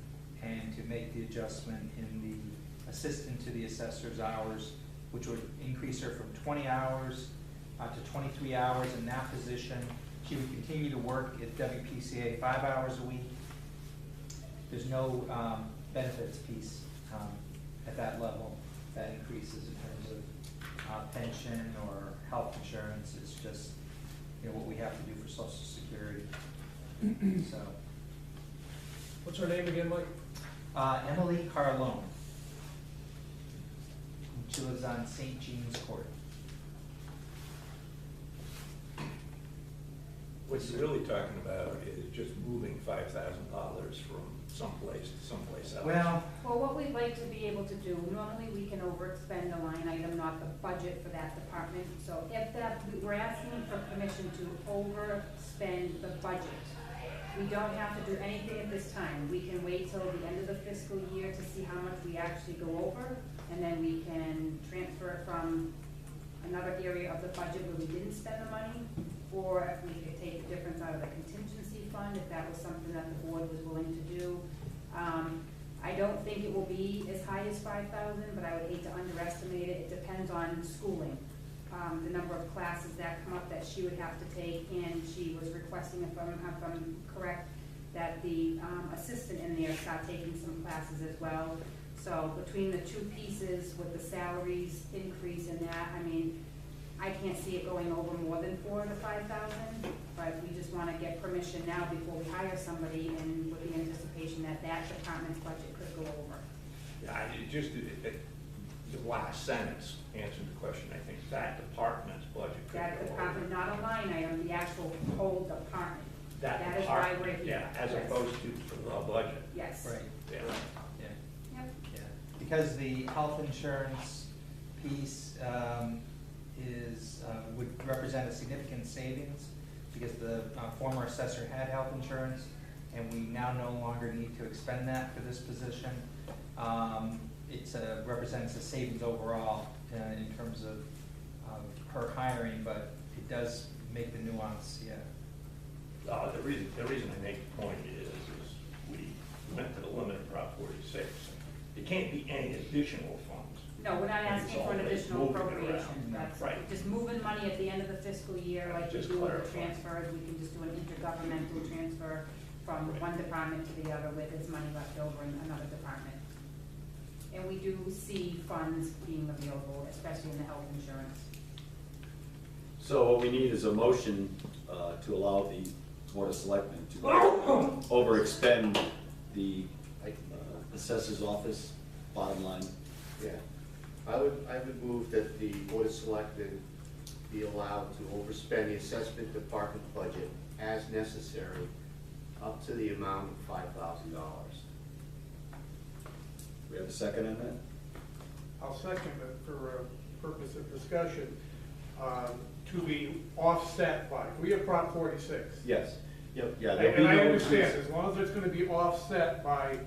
and to make the adjustment in the assistant to the assessor's hours, which would increase her from 20 hours to 23 hours in that position. She would continue to work at WPCA 5 hours a week. There's no benefits piece at that level that increases in terms of pension or health insurance. It's just, what we have to do for Social Security. So, What's her name again, Mike? Emily Carlone. She lives on St. Jean's Court. What you're really talking about is just moving $5,000 from someplace to someplace else. Well, Well, what we'd like to be able to do, normally we can overexpend a line item, not the budget for that department. So if that, we're asking for permission to overspend the budget. We don't have to do anything at this time. We can wait till the end of the fiscal year to see how much we actually go over, and then we can transfer it from another area of the budget where we didn't spend the money, or if we could take the difference out of the contingency fund, if that was something that the board was willing to do. I don't think it will be as high as 5,000, but I would hate to underestimate it. It depends on schooling. The number of classes that come up that she would have to take, and she was requesting, if I'm correct, that the assistant in there start taking some classes as well. So between the two pieces, with the salaries increase in that, I mean, I can't see it going over more than 4,000 to 5,000, but we just want to get permission now before we hire somebody, and with the anticipation that that department's budget could go over. Yeah, the last sentence answered the question. I think that department's budget could That go department, over. not a line item, the actual whole department. That is why we're here. Yeah, as Yes. opposed to the budget. Yes. right, Yeah. yeah. Yep. Yeah, because the health insurance piece would represent a significant savings, because the former assessor had health insurance, and we now no longer need to expend that for this position. It represents a savings overall in terms of her hiring, but it does make the nuance, yeah. The reason I make the point is we went to the limit of Prop 46. It can't be any additional funds. No, we're not asking for an additional Moving it around. appropriation. That's Right. just moving money at the end of the fiscal year, like we Just do with the clarify. transfers. We can just do an intergovernmental transfer from one department to the other with its money left over in another department. And we do see funds being available, especially in the health insurance. So what we need is a motion to allow the Board of Selectmen to overexpend the assessor's office, bottom line. Yeah, I would move that the Board of Selectmen be allowed to overspend the assessment department budget as necessary, up to the amount of $5,000. We have a second on that? I'll second it for purpose of discussion, to be offset by, we have Prop 46. Yes. Yep. Yeah, there'll be And I no understand, increase. as long as it's gonna be offset by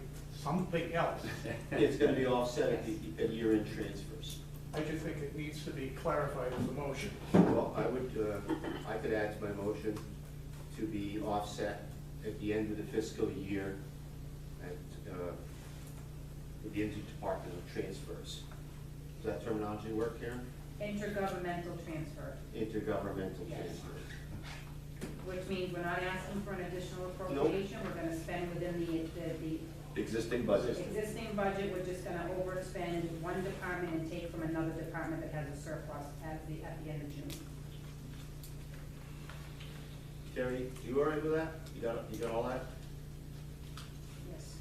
something else. It's gonna be offset at year-end transfers. I just think it needs to be clarified as a motion. Well, I would, I could add to my motion to be offset at the end of the fiscal year at the interdepartmental transfers. Does that terminology work, Karen? Intergovernmental transfer, Intergovernmental Yes. transfers. which means we're not asking for an additional appropriation, we're gonna spend within the Existing budget. existing budget, we're just gonna overspend one department and take from another department that has a surplus at the end of June. Terry, you all right with that? You got all that? Yes.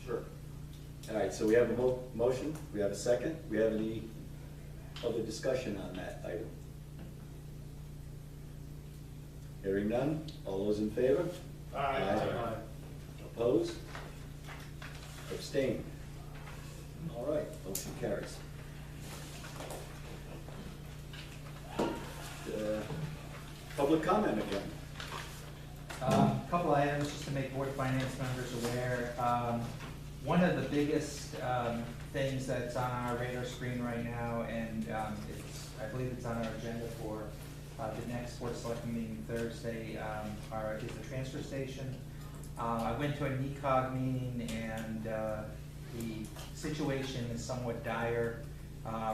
Sure. All right, so we have a motion, we have a second. We have any other discussion on that item? Hearing none, all those in favor? Aye. Opposed? Abstained? All right, motion carries. Public comment again. Couple items just to make board finance members aware. One of the biggest things that's on our radar screen right now, and I believe it's on our agenda for the next board selectment meeting Thursday, is the transfer station. I went to a NECOG meeting, and the situation is somewhat dire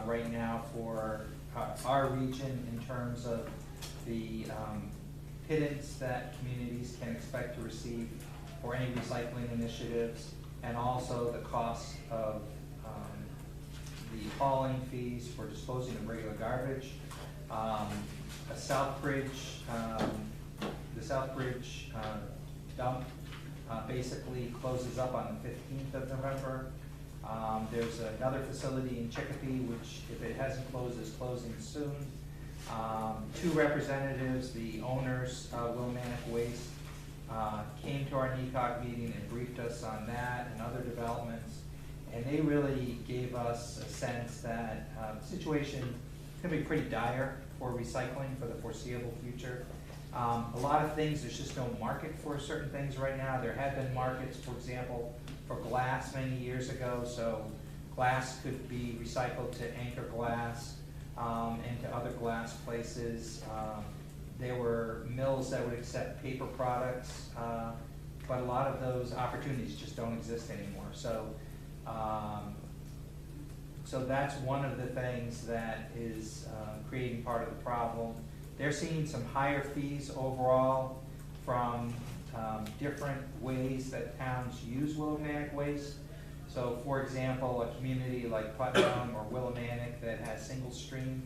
right now for our region in terms of the pittance that communities can expect to receive for any recycling initiatives, and also the cost of the hauling fees for disposing of regular garbage. The Southbridge dump basically closes up on the 15th of November. There's another facility in Chicopee, which, if it hasn't closed, is closing soon. Two representatives, the owners, Wilmanic Waste, came to our NECOG meeting and briefed us on that and other developments. And they really gave us a sense that the situation is going to be pretty dire for recycling for the foreseeable future. A lot of things, there's just no market for certain things right now. There had been markets, for example, for glass many years ago, so glass could be recycled to Anchor Glass and to other glass places. There were mills that would accept paper products, but a lot of those opportunities just don't exist anymore. So that's one of the things that is creating part of the problem. They're seeing some higher fees overall from different ways that towns use Willimantic waste. So for example, a community like Putnam or Willimantic that has single stream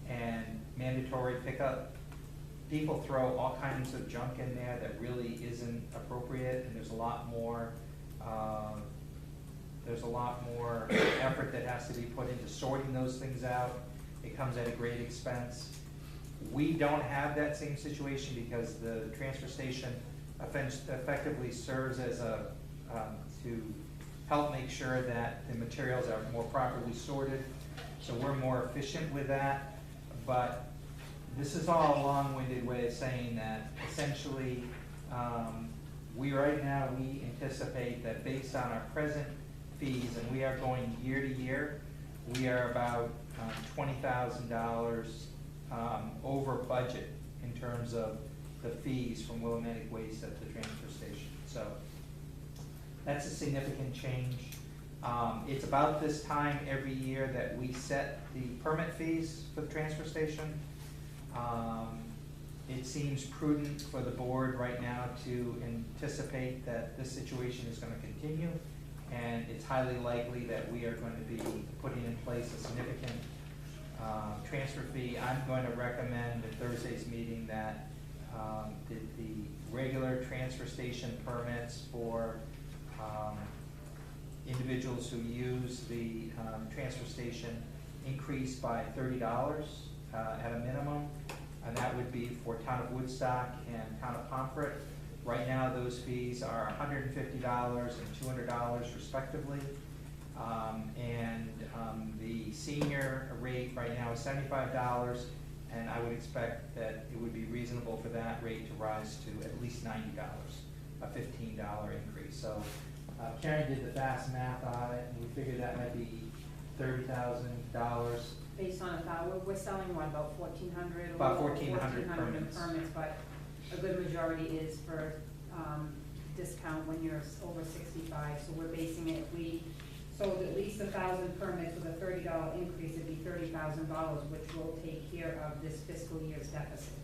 and mandatory pickup, people throw all kinds of junk in there that really isn't appropriate, and there's a lot more effort that has to be put into sorting those things out. It comes at a great expense. We don't have that same situation because the transfer station effectively serves as to help make sure that the materials are more properly sorted. So we're more efficient with that. But this is all a long-winded way of saying that essentially we anticipate that based on our present fees, and we are going year to year, we are about $20,000 over budget in terms of the fees from Willimantic Waste at the transfer station. So that's a significant change. It's about this time every year that we set the permit fees for the transfer station. It seems prudent for the board right now to anticipate that this situation is going to continue, and it's highly likely that we are going to be putting in place a significant transfer fee. I'm going to recommend at Thursday's meeting that the regular transfer station permits for individuals who use the transfer station increase by $30 at a minimum, and that would be for Town of Woodstock and Town of Pomfret. Right now, those fees are $150 and $200 respectively. The senior rate right now is $75, And I would expect that it would be reasonable for that rate to rise to at least $90, a $15 increase. So Karen did the fast math on it, and we figured that might be $30,000. Based on we're selling what, about 1,400? About 1,400 permits, permits. but a good majority is for discount when you're over 65. So we're basing it, if we sold at least 1,000 permits with a $30 increase, it'd be $30,000, which will take care of this fiscal year's deficit.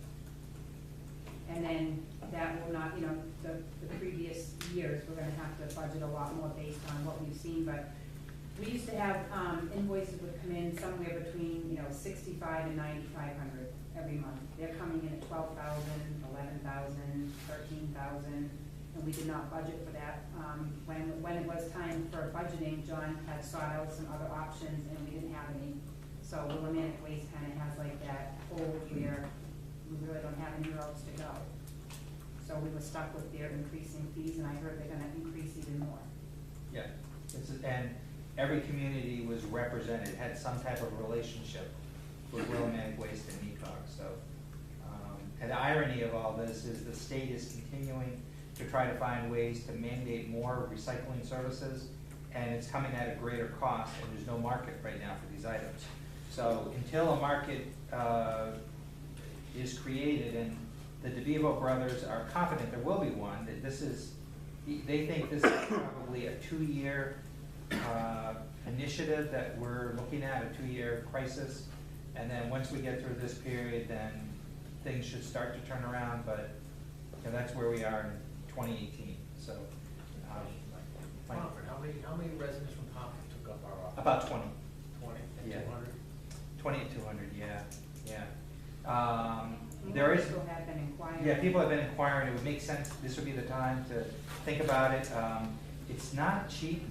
And then that will not, the previous years, we're gonna have to budget a lot more based on what we've seen, but we used to have invoices would come in somewhere between, 65 and 9,500 every month. They're coming in at 12,000, 11,000, 13,000, and we did not budget for that. When it was time for budgeting, John had sought out some other options, and we didn't have any. So Willimantic Waste kind of has like that hold where we really don't have anywhere else to go. So we were stuck with their increasing fees, and I heard they're gonna increase even more. Yeah, and every community was represented, had some type of relationship with Willimantic Waste and MECOG. So, and the irony of all this is the state is continuing to try to find ways to mandate more recycling services, and it's coming at a greater cost, and there's no market right now for these items. So until a market is created, and the DeVivo brothers are confident there will be one, that they think this is probably a 2-year initiative that we're looking at, a 2-year crisis. And then once we get through this period, then things should start to turn around, but that's where we are in 2018, so. Pomfret, how many residents from Pomfret took up our office? About 20. 20 and Yeah. 200? 20 and 200, yeah. There is. People have been inquiring. Yeah, people have been inquiring, it would make sense, this would be the time to think about it. It's not cheap.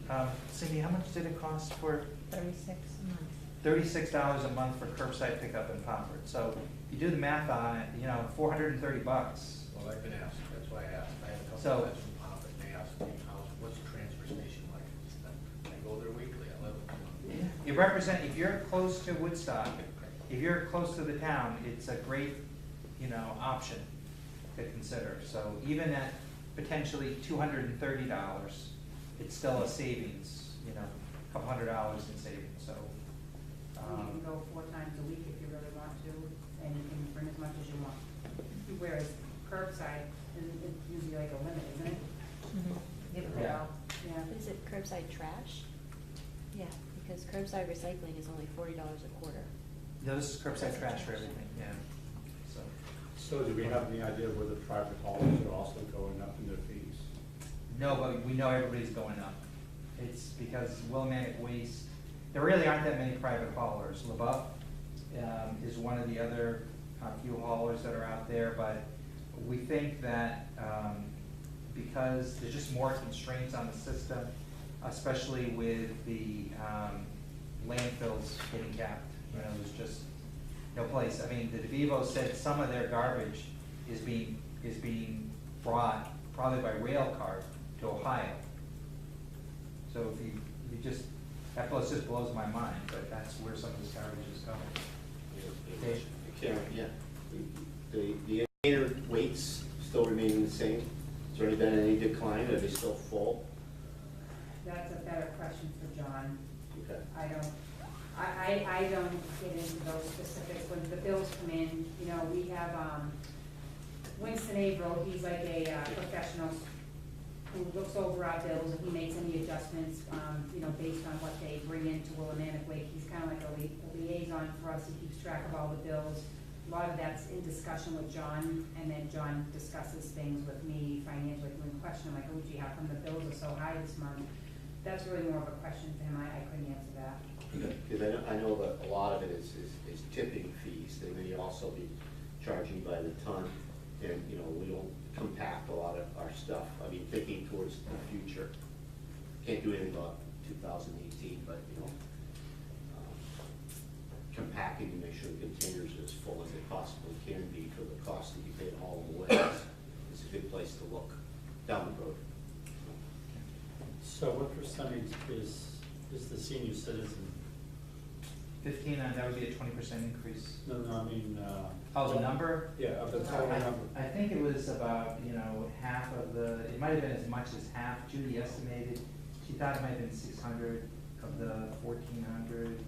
Cindy, how much did it cost for? $36 a month. $36 a month for curbside pickup in Pomfret. So if you do the math on it, $430. Well, I've been asked, that's why I asked. I have a couple So- of friends from Pomfret, and they asked me, what's the transfer station like? I go there weekly, I live in town. You represent, if you're close to Woodstock, if you're close to the town, it's a great, option to consider. So even at potentially $230, it's still a savings, a couple $100 in savings, so. You can go 4 times a week if you really want to, and you can bring as much as you want. Whereas curbside is usually like a limit, isn't it? Yeah. Yeah. Is it curbside trash? Yeah, because curbside recycling is only $40 a quarter. No, this is curbside trash for everything, yeah. So do we have any idea where the private haulers are also going up in their fees? No, but we know everybody's going up. It's because Willimantic Waste, there really aren't that many private haulers. LaBeouf is one of the other few haulers that are out there, but we think that because there's just more constraints on the system, especially with the landfills getting capped, there's just no place. I mean, the DeVivo said some of their garbage is being brought probably by rail car to Ohio. So if you just, that just blows my mind, but that's where some of this garbage is going. Dave? Yeah. The indicator weights still remaining the same? Has there been any decline? Are they still full? That's a better question for John. Okay. I don't get into those specifics. When the bills come in, we have Winston Averill, he's like a professional who looks over our bills, and he makes any adjustments, based on what they bring into Willimantic Waste. He's kind of like a liaison for us. He keeps track of all the bills. A lot of that's in discussion with John, and then John discusses things with me financially. When question, I'm like, oh gee, how come the bills are so high this month? That's really more of a question for him. I couldn't answer that. Because I know that a lot of it is tipping fees. They may also be charging by the ton, and, we don't compact a lot of our stuff. I mean, thinking towards the future. Can't do anything about 2018, but, compacting to make sure the containers are as full as they possibly can be for the cost that you pay to haul them away is a good place to look down the road. So what percentage is the senior citizen 15, that would be a 20% increase. No, I mean, Oh, the number? yeah, of the total number. I think it was about, half of it might have been as much as half. Judy estimated, she thought it might have been 600 of the 1,400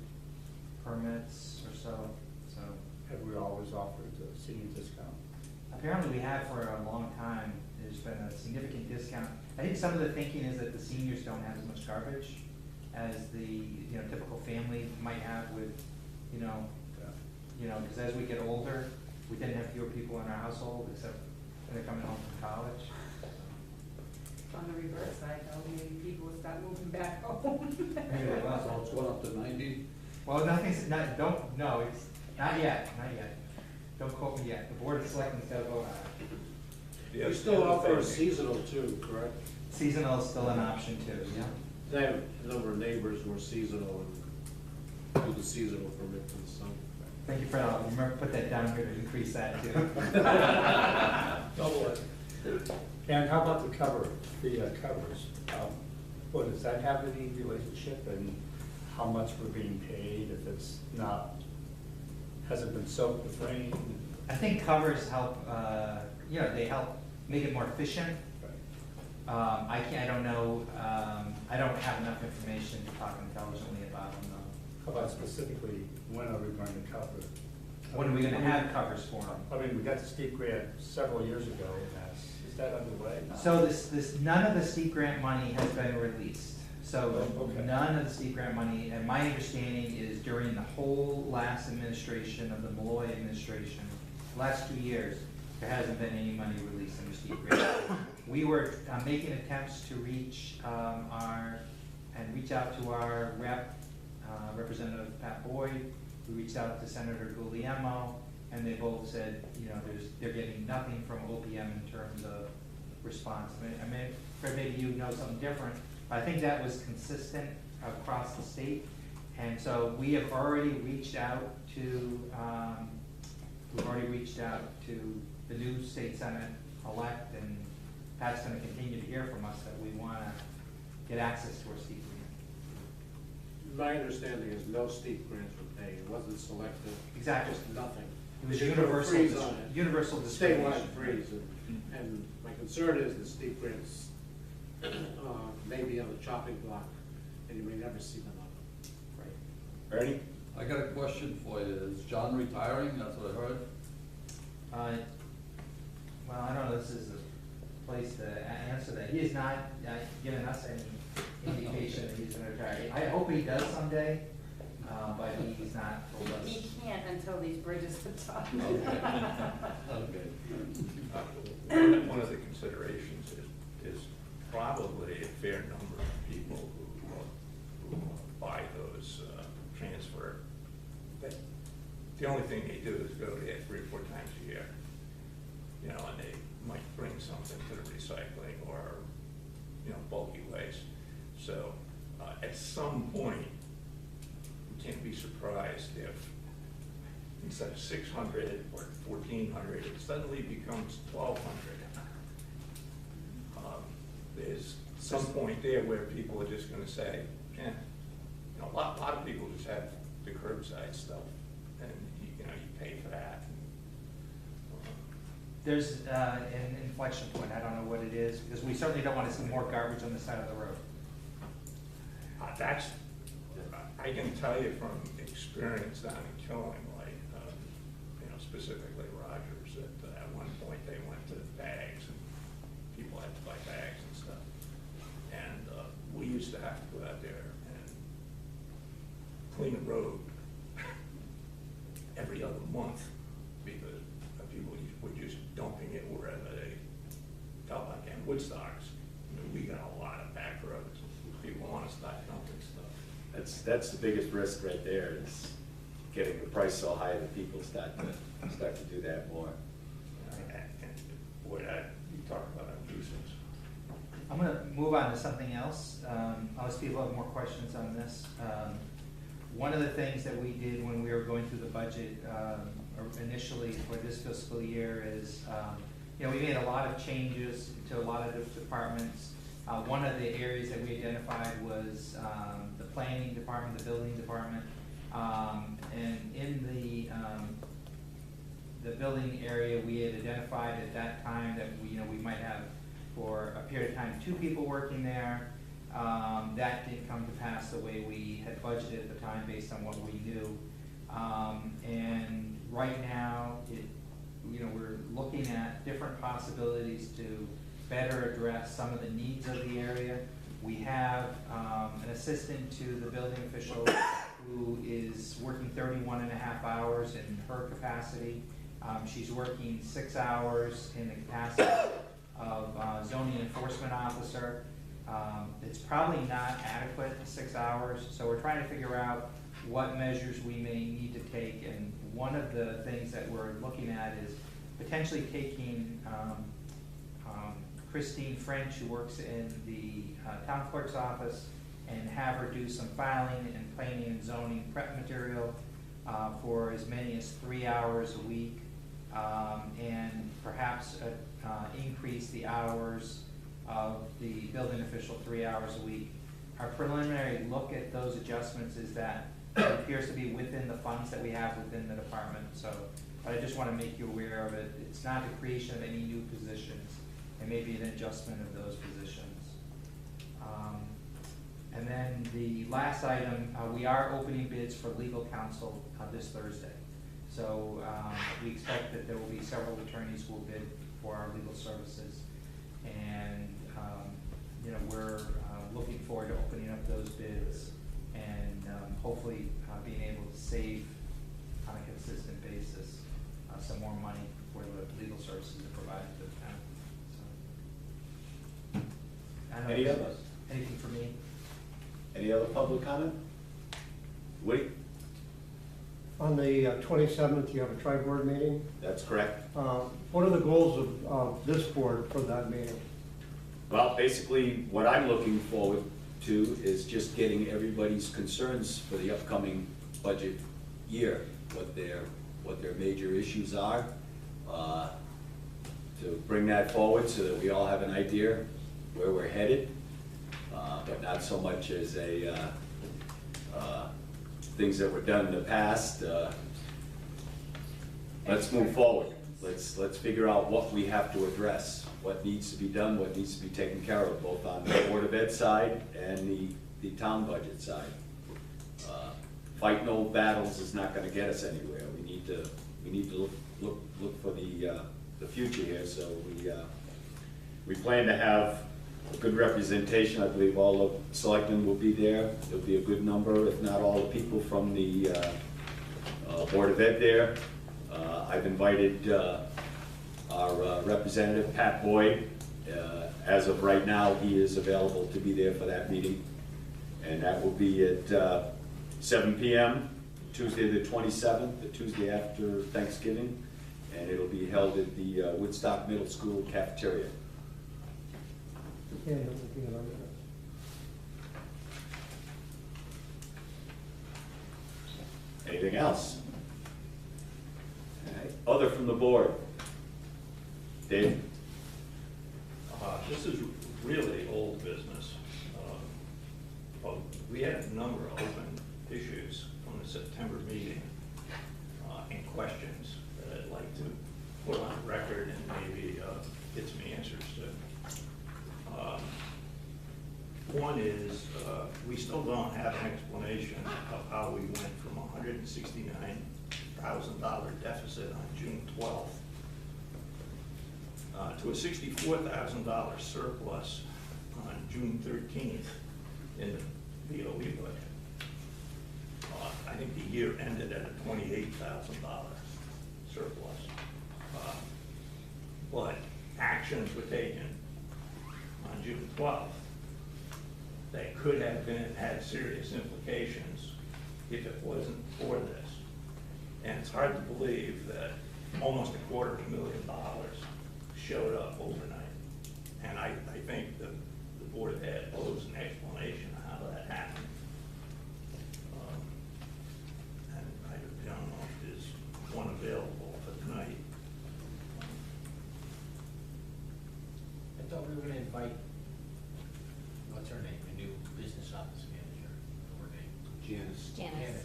permits or so, so. Have we always offered a senior discount? Apparently we have for a long time. There's been a significant discount. I think some of the thinking is that the seniors don't have as much garbage as the, typical family might have with, because as we get older, we tend to have fewer people in our household, except when they're coming home from college. On the reverse side, though, maybe people will start moving back home. Maybe they will. So it's went up to 90? Well, it's not yet. Don't quote me yet. The Board of Selectmen's got to vote on it. The You still other offer a thing- seasonal too, correct? Seasonal is still an option too, yeah. I have a number of neighbors who are seasonal and do the seasonal permit for the summer. Thank you, Fred. I'll remember, put that down here to increase that too. Double it. And how about the covers? What, does that have any relationship in how much we're being paid if it's not, hasn't been soaked with rain? I think covers help, they help make it more efficient. I don't know, I don't have enough information to talk intelligently about them though. How about specifically, when are we going to cover? When are we gonna have covers for them? I mean, we got the steep grant several years ago, is that underway? So none of the steep grant money has been released. So Okay. none of the steep grant money, and my understanding is during the whole last administration of the Malloy administration, last 2 years, there hasn't been any money released in the steep grant. We were making attempts to reach reach out to our Representative Pat Boyd. We reached out to Senator Guglielmo, and they both said, they're getting nothing from OPM in terms of response. I mean, Fred, maybe you know something different, but I think that was consistent across the state. And so we have already reached out to, the new state senate elect, and Pat's gonna continue to hear from us that we wanna get access to our steep grant. My understanding is no steep grants were paid, it wasn't selective. Exactly. Just nothing. It was They put a universal, freeze on it. universal Statewide distribution. freeze, and my concern is the steep grants may be on the chopping block, and you may never see them up. Right. Ernie? I got a question for you. Is John retiring? That's what I heard. Well, I don't know, this is the place to answer that. He has not given us any indication that he's gonna retire. I hope he does someday, but he's not told us. He can't until these bridges are done. Okay. One of the considerations is probably a fair number of people who buy those transfer. The only thing they do is go there 3 or 4 times a year, and they might bring something to the recycling or, bulky waste. So at some point, we can't be surprised if instead of 600 or 1,400, it suddenly becomes 1,200. There's some point there where people are just gonna say, a lot of people just have the curbside stuff, and you pay for that. There's an inflection point, I don't know what it is, because we certainly don't want to see more garbage on the side of the road. I can tell you from experience down in Killingly, specifically Rogers, that at one point they went to bags, and people had to buy bags and stuff. And we used to have to go out there and clean the road every other month, because people were just dumping it wherever they felt like. And Woodstocks, we got a lot of back roads. People want to start dumping stuff. That's the biggest risk right there, is getting the price so high that people start to do that more. And boy, you talk about a nuisance. I'm gonna move on to something else, unless people have more questions on this. One of the things that we did when we were going through the budget initially for this fiscal year is, we made a lot of changes to a lot of the departments. One of the areas that we identified was the planning department, the building department. And in the building area, we had identified at that time that we might have, for a period of time, 2 people working there. That didn't come to pass the way we had budgeted at the time based on what we knew. And right now, we're looking at different possibilities to better address some of the needs of the area. We have an assistant to the building official who is working 31.5 hours in her capacity. She's working 6 hours in the capacity of zoning enforcement officer. It's probably not adequate, 6 hours, so we're trying to figure out what measures we may need to take. And one of the things that we're looking at is potentially taking Christine French, who works in the town clerk's office, and have her do some filing and planning and zoning prep material for as many as 3 hours a week, and perhaps increase the hours of the building official 3 hours a week. Our preliminary look at those adjustments is that it appears to be within the funds that we have within the department. So, but I just want to make you aware of it. It's not the creation of any new positions. It may be an adjustment of those positions. And then the last item, we are opening bids for legal counsel this Thursday. So we expect that there will be several attorneys who will bid for our legal services. And we're looking forward to opening up those bids and hopefully being able to save on a consistent basis some more money for the legal services that are provided to the town. So, I don't know Any if others? there's anything for me? Any other public comment? Woody? On the 27th, you have a tri-board meeting. That's correct. What are the goals of this board for that meeting? Well, basically, what I'm looking forward to is just getting everybody's concerns for the upcoming budget year, what their major issues are, to bring that forward so that we all have an idea where we're headed, but not so much as things that were done in the past. Let's move forward. Let's figure out what we have to address, what needs to be done, what needs to be taken care of, both on the Board of Ed side and the town budget side. Fighting old battles is not gonna get us anywhere. We need to look for the future here. So we plan to have a good representation. I believe all the selectmen will be there. There'll be a good number, if not all the people from the Board of Ed there. I've invited our representative, Pat Boyd. As of right now, he is available to be there for that meeting. And that will be at 7 p.m., Tuesday the 27th, the Tuesday after Thanksgiving. And it'll be held at the Woodstock Middle School cafeteria. Yeah, I'm looking at that. Anything else? All right. Other from the board? Dave? This is really old business. But we had a number of open issues from the September meeting and questions that I'd like to put on record and maybe get some answers to. One is, we still don't have an explanation of how we went from $169,000 deficit on June 12th to a $64,000 surplus on June 13th in the BOE budget. I think the year ended at a $28,000 surplus. But actions were taken on June 12th that could have had serious implications if it wasn't for this. And it's hard to believe that almost $250,000 showed up overnight. And I think the Board of Ed owes an explanation of how that happened. And I don't know if there's one available for tonight. I thought we were gonna invite, what's her name, a new business office manager, her name? Janice. Janice.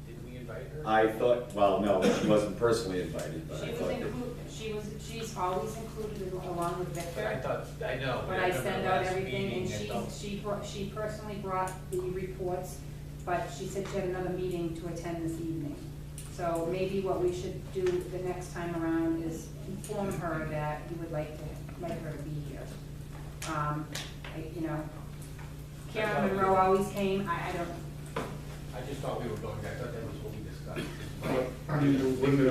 Did Did we invite her? I thought, well, no, she wasn't personally invited, but I She was thought that. she's always included along with But I Victor. thought, I know. but When I remember send out last everything, and meeting, I thought- she personally brought the reports, but she said she had another meeting to attend this evening. So maybe what we should do the next time around is inform her that you would like her to be here. You know, Karen Monroe always came, I don't, I just thought we were going, I thought that was what we discussed. But, I mean, wouldn't it,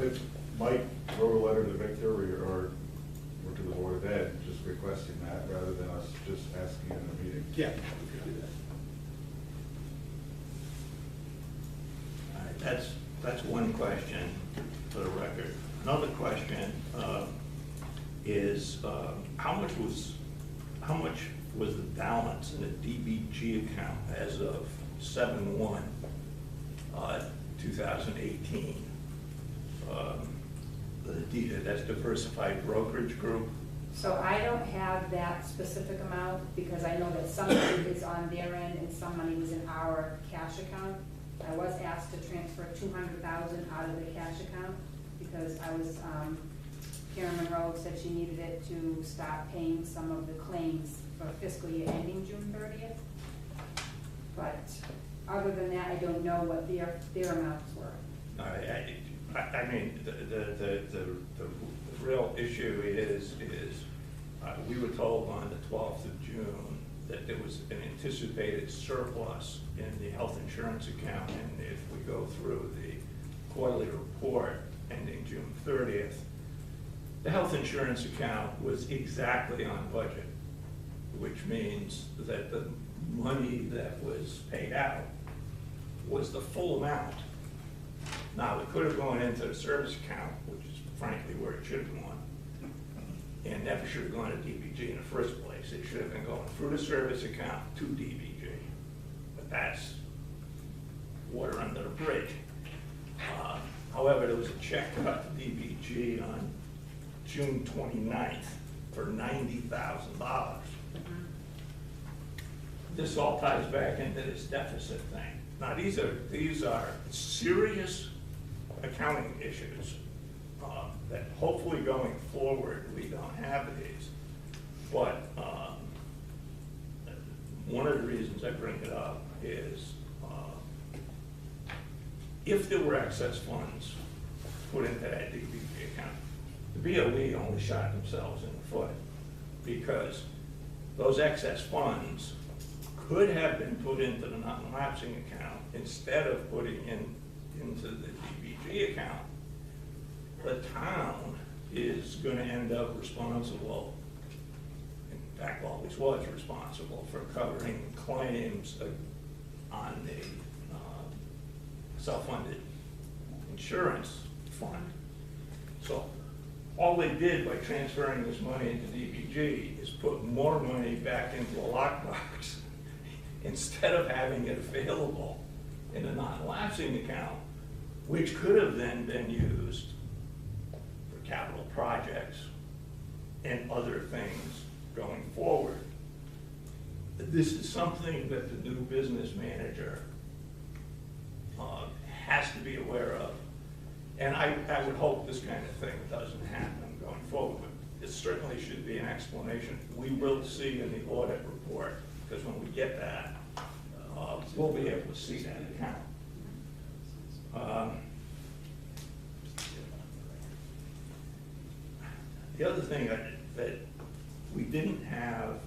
if Mike wrote a letter to Victor or to the Board of Ed, just requesting that, rather than us just asking in a meeting? Yeah, we could do that. All right, that's one question for the record. Another question is, how much was the balance in the DBG account as of 7/1, 2018? That's Diversified Brokerage Group. so I don't have that specific amount, because I know that some money is on their end and some money was in our cash account. I was asked to transfer 200,000 out of the cash account, because Karen Monroe said she needed it to start paying some of the claims for fiscal year ending June 30th. But other than that, I don't know what their amounts were. I mean, the real issue is we were told on the 12th of June that there was an anticipated surplus in the health insurance account, and if we go through the quarterly report ending June 30th, the health insurance account was exactly on budget, which means that the money that was paid out was the full amount. Now, it could have gone into the service account, which is frankly where it should have gone, and never should have gone to DBG in the first place. It should have been going through the service account to DBG. But that's water under the bridge. However, there was a check cut to DBG on June 29th for $90,000. This all ties back into this deficit thing. Now, these are serious accounting issues that hopefully going forward we don't have these. But one of the reasons I bring it up is if there were excess funds put into that DBG account, the BOE only shot themselves in the foot, because those excess funds could have been put into the non-lapsing account instead of putting into the DBG account. The town is going to end up responsible, in fact always was responsible, for covering claims on the self-funded insurance fund. So all they did by transferring this money into DBG is put more money back into a lockbox instead of having it available in a non-lapsing account, which could have then been used for capital projects and other things going forward. This is something that the new business manager has to be aware of. And I would hope this kind of thing doesn't happen going forward. It certainly should be an explanation. We will see in the audit report, because when we get that, we'll be able to see that account. The other thing that we didn't have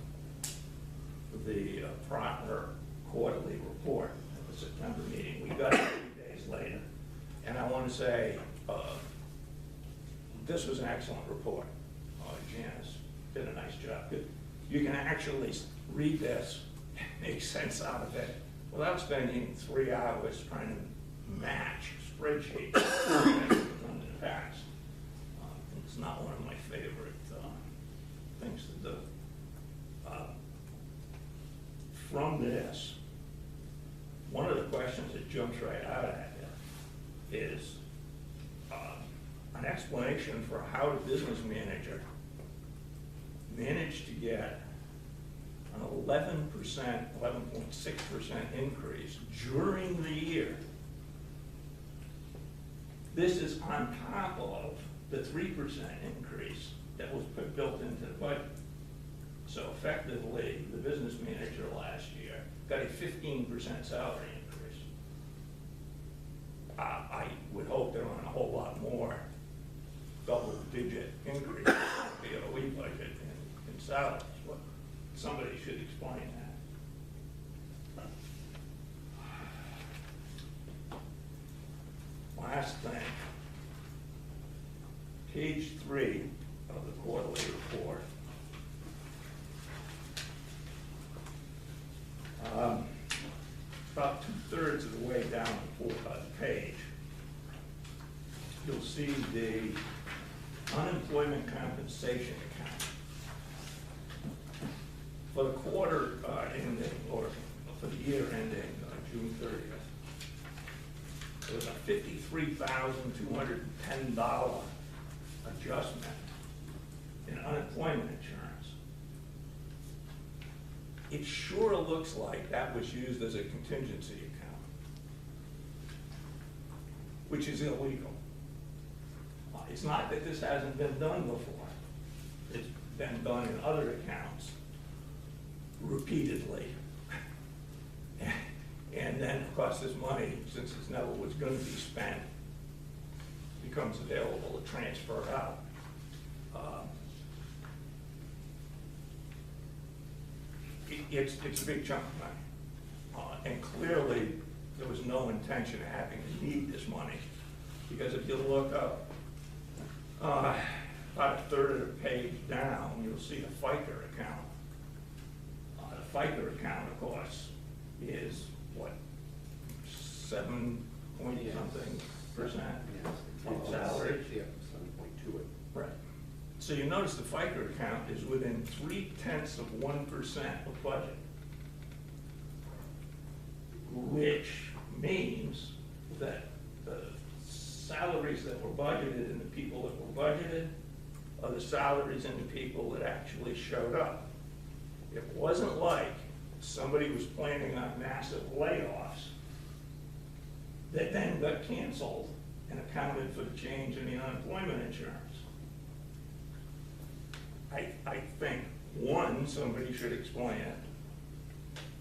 the proper quarterly report at the September meeting. We got it 3 days later. And I want to say, this was an excellent report. Janice did a nice job. You can actually read this, make sense out of it, without spending 3 hours trying to match spreadsheets that we've done in the past. It's not one of my favorite things to do. From this, one of the questions that jumps right out at you is an explanation for how the business manager managed to get an 11%, 11.6% increase during the year This is on top of the 3% increase that was built into the budget. So effectively, the business manager last year got a 15% salary increase. I would hope there aren't a whole lot more double-digit increases in the BOE budget in salaries, but somebody should explain that. Last thing, page 3 of the quarterly report. About 2/3 of the way down the page, you'll see the unemployment compensation account. For the quarter ending, or for the year ending June 30th, there was a $53,210 adjustment in unemployment insurance. It sure looks like that was used as a contingency account, which is illegal. It's not that this hasn't been done before. It's been done in other accounts repeatedly. And then, of course, this money, since it's never was going to be spent, becomes available to transfer out. It's a big chunk of money. And clearly, there was no intention of having to need this money. Because if you look up about a third of the page down, you'll see the FICA account. The FICA account, of course, is what, 7-point-something% of salary? Yeah, 7.2. Right. So you notice the FICA account is within 0.3% of budget, which means that the salaries that were budgeted and the people that were budgeted are the salaries and the people that actually showed up. It wasn't like somebody was planning on massive layoffs that then got canceled and accounted for the change in the unemployment insurance. I think, one, somebody should explain it,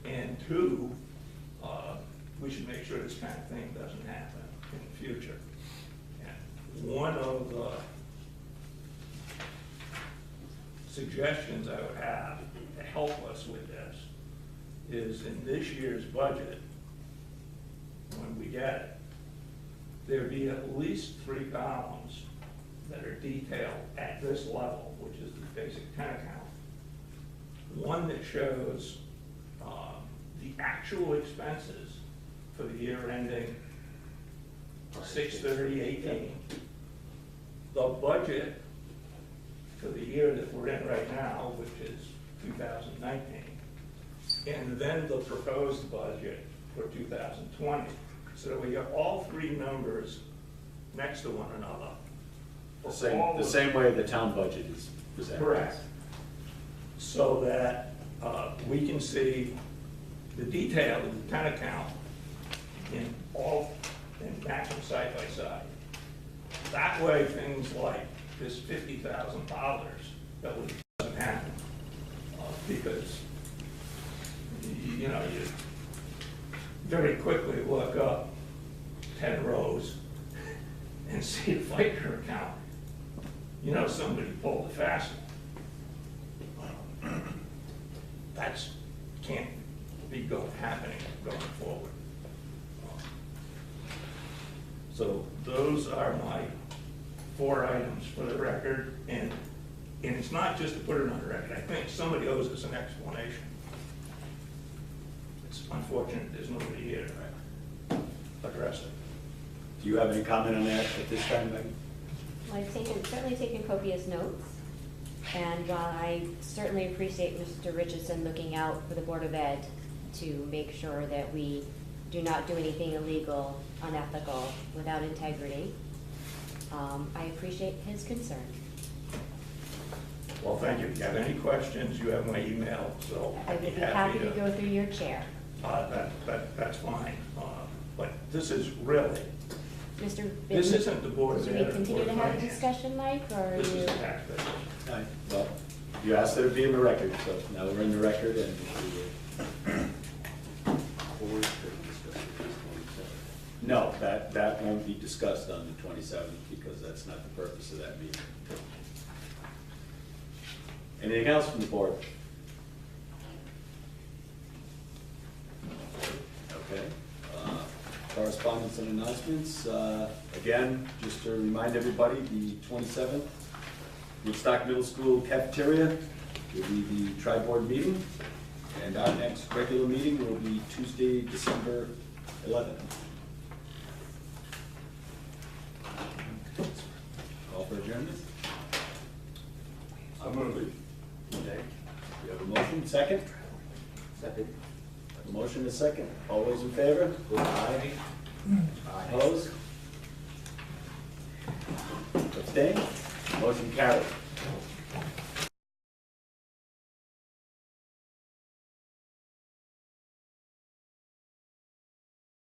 and two, we should make sure this kind of thing doesn't happen in the future. And one of the suggestions I would have to help us with this is in this year's budget, when we get it, there be at least 3 columns that are detailed at this level, which is the basic 10 account. One that shows the actual expenses for the year ending 6/30/18, the budget for the year that we're in right now, which is 2019, and then the proposed budget for 2020. So that we have all 3 numbers next to one another. The same way the town budget is presented. Correct. So that we can see the detail of the 10 account in match them side by side. That way, things like this $50,000 that doesn't happen because you very quickly look up 10 rows and see the FICA account. Somebody pulled a fast one. That's can't be happening going forward. So those are my 4 items for the record, and it's not just to put it on the record. I think somebody owes us an explanation. It's unfortunate there's nobody here to address it. Do you have any comment on that at this time, Megan? Well, I've certainly taken copious notes, and I certainly appreciate Mr. Richardson looking out for the Board of Ed to make sure that we do not do anything illegal, unethical, without integrity. I appreciate his concern. Well, thank you. If you have any questions, you have my email, so I I'd would be happy to go through your chair. That's fine. But this is really Mr. This Bidden, isn't the Board of should we Ed or continue Board to of have a Finance. discussion, Mike, or are This is you? a tax budget. Aye. Well, you asked that it be in the record, so now we're in the record and no, that won't be discussed on the 27th because that's not the purpose of that meeting. Anything else from the board? Okay. Correspondence and announcements. Again, just to remind everybody, the 27th, Woodstock Middle School cafeteria will be the tri-board meeting. And our next regular meeting will be Tuesday, December 11th. Call for adjournment? I'm gonna leave. Okay. We have a motion, second? Second. A motion and a second. All those in favor? Aye. Opposed? Abstain? Motion carried.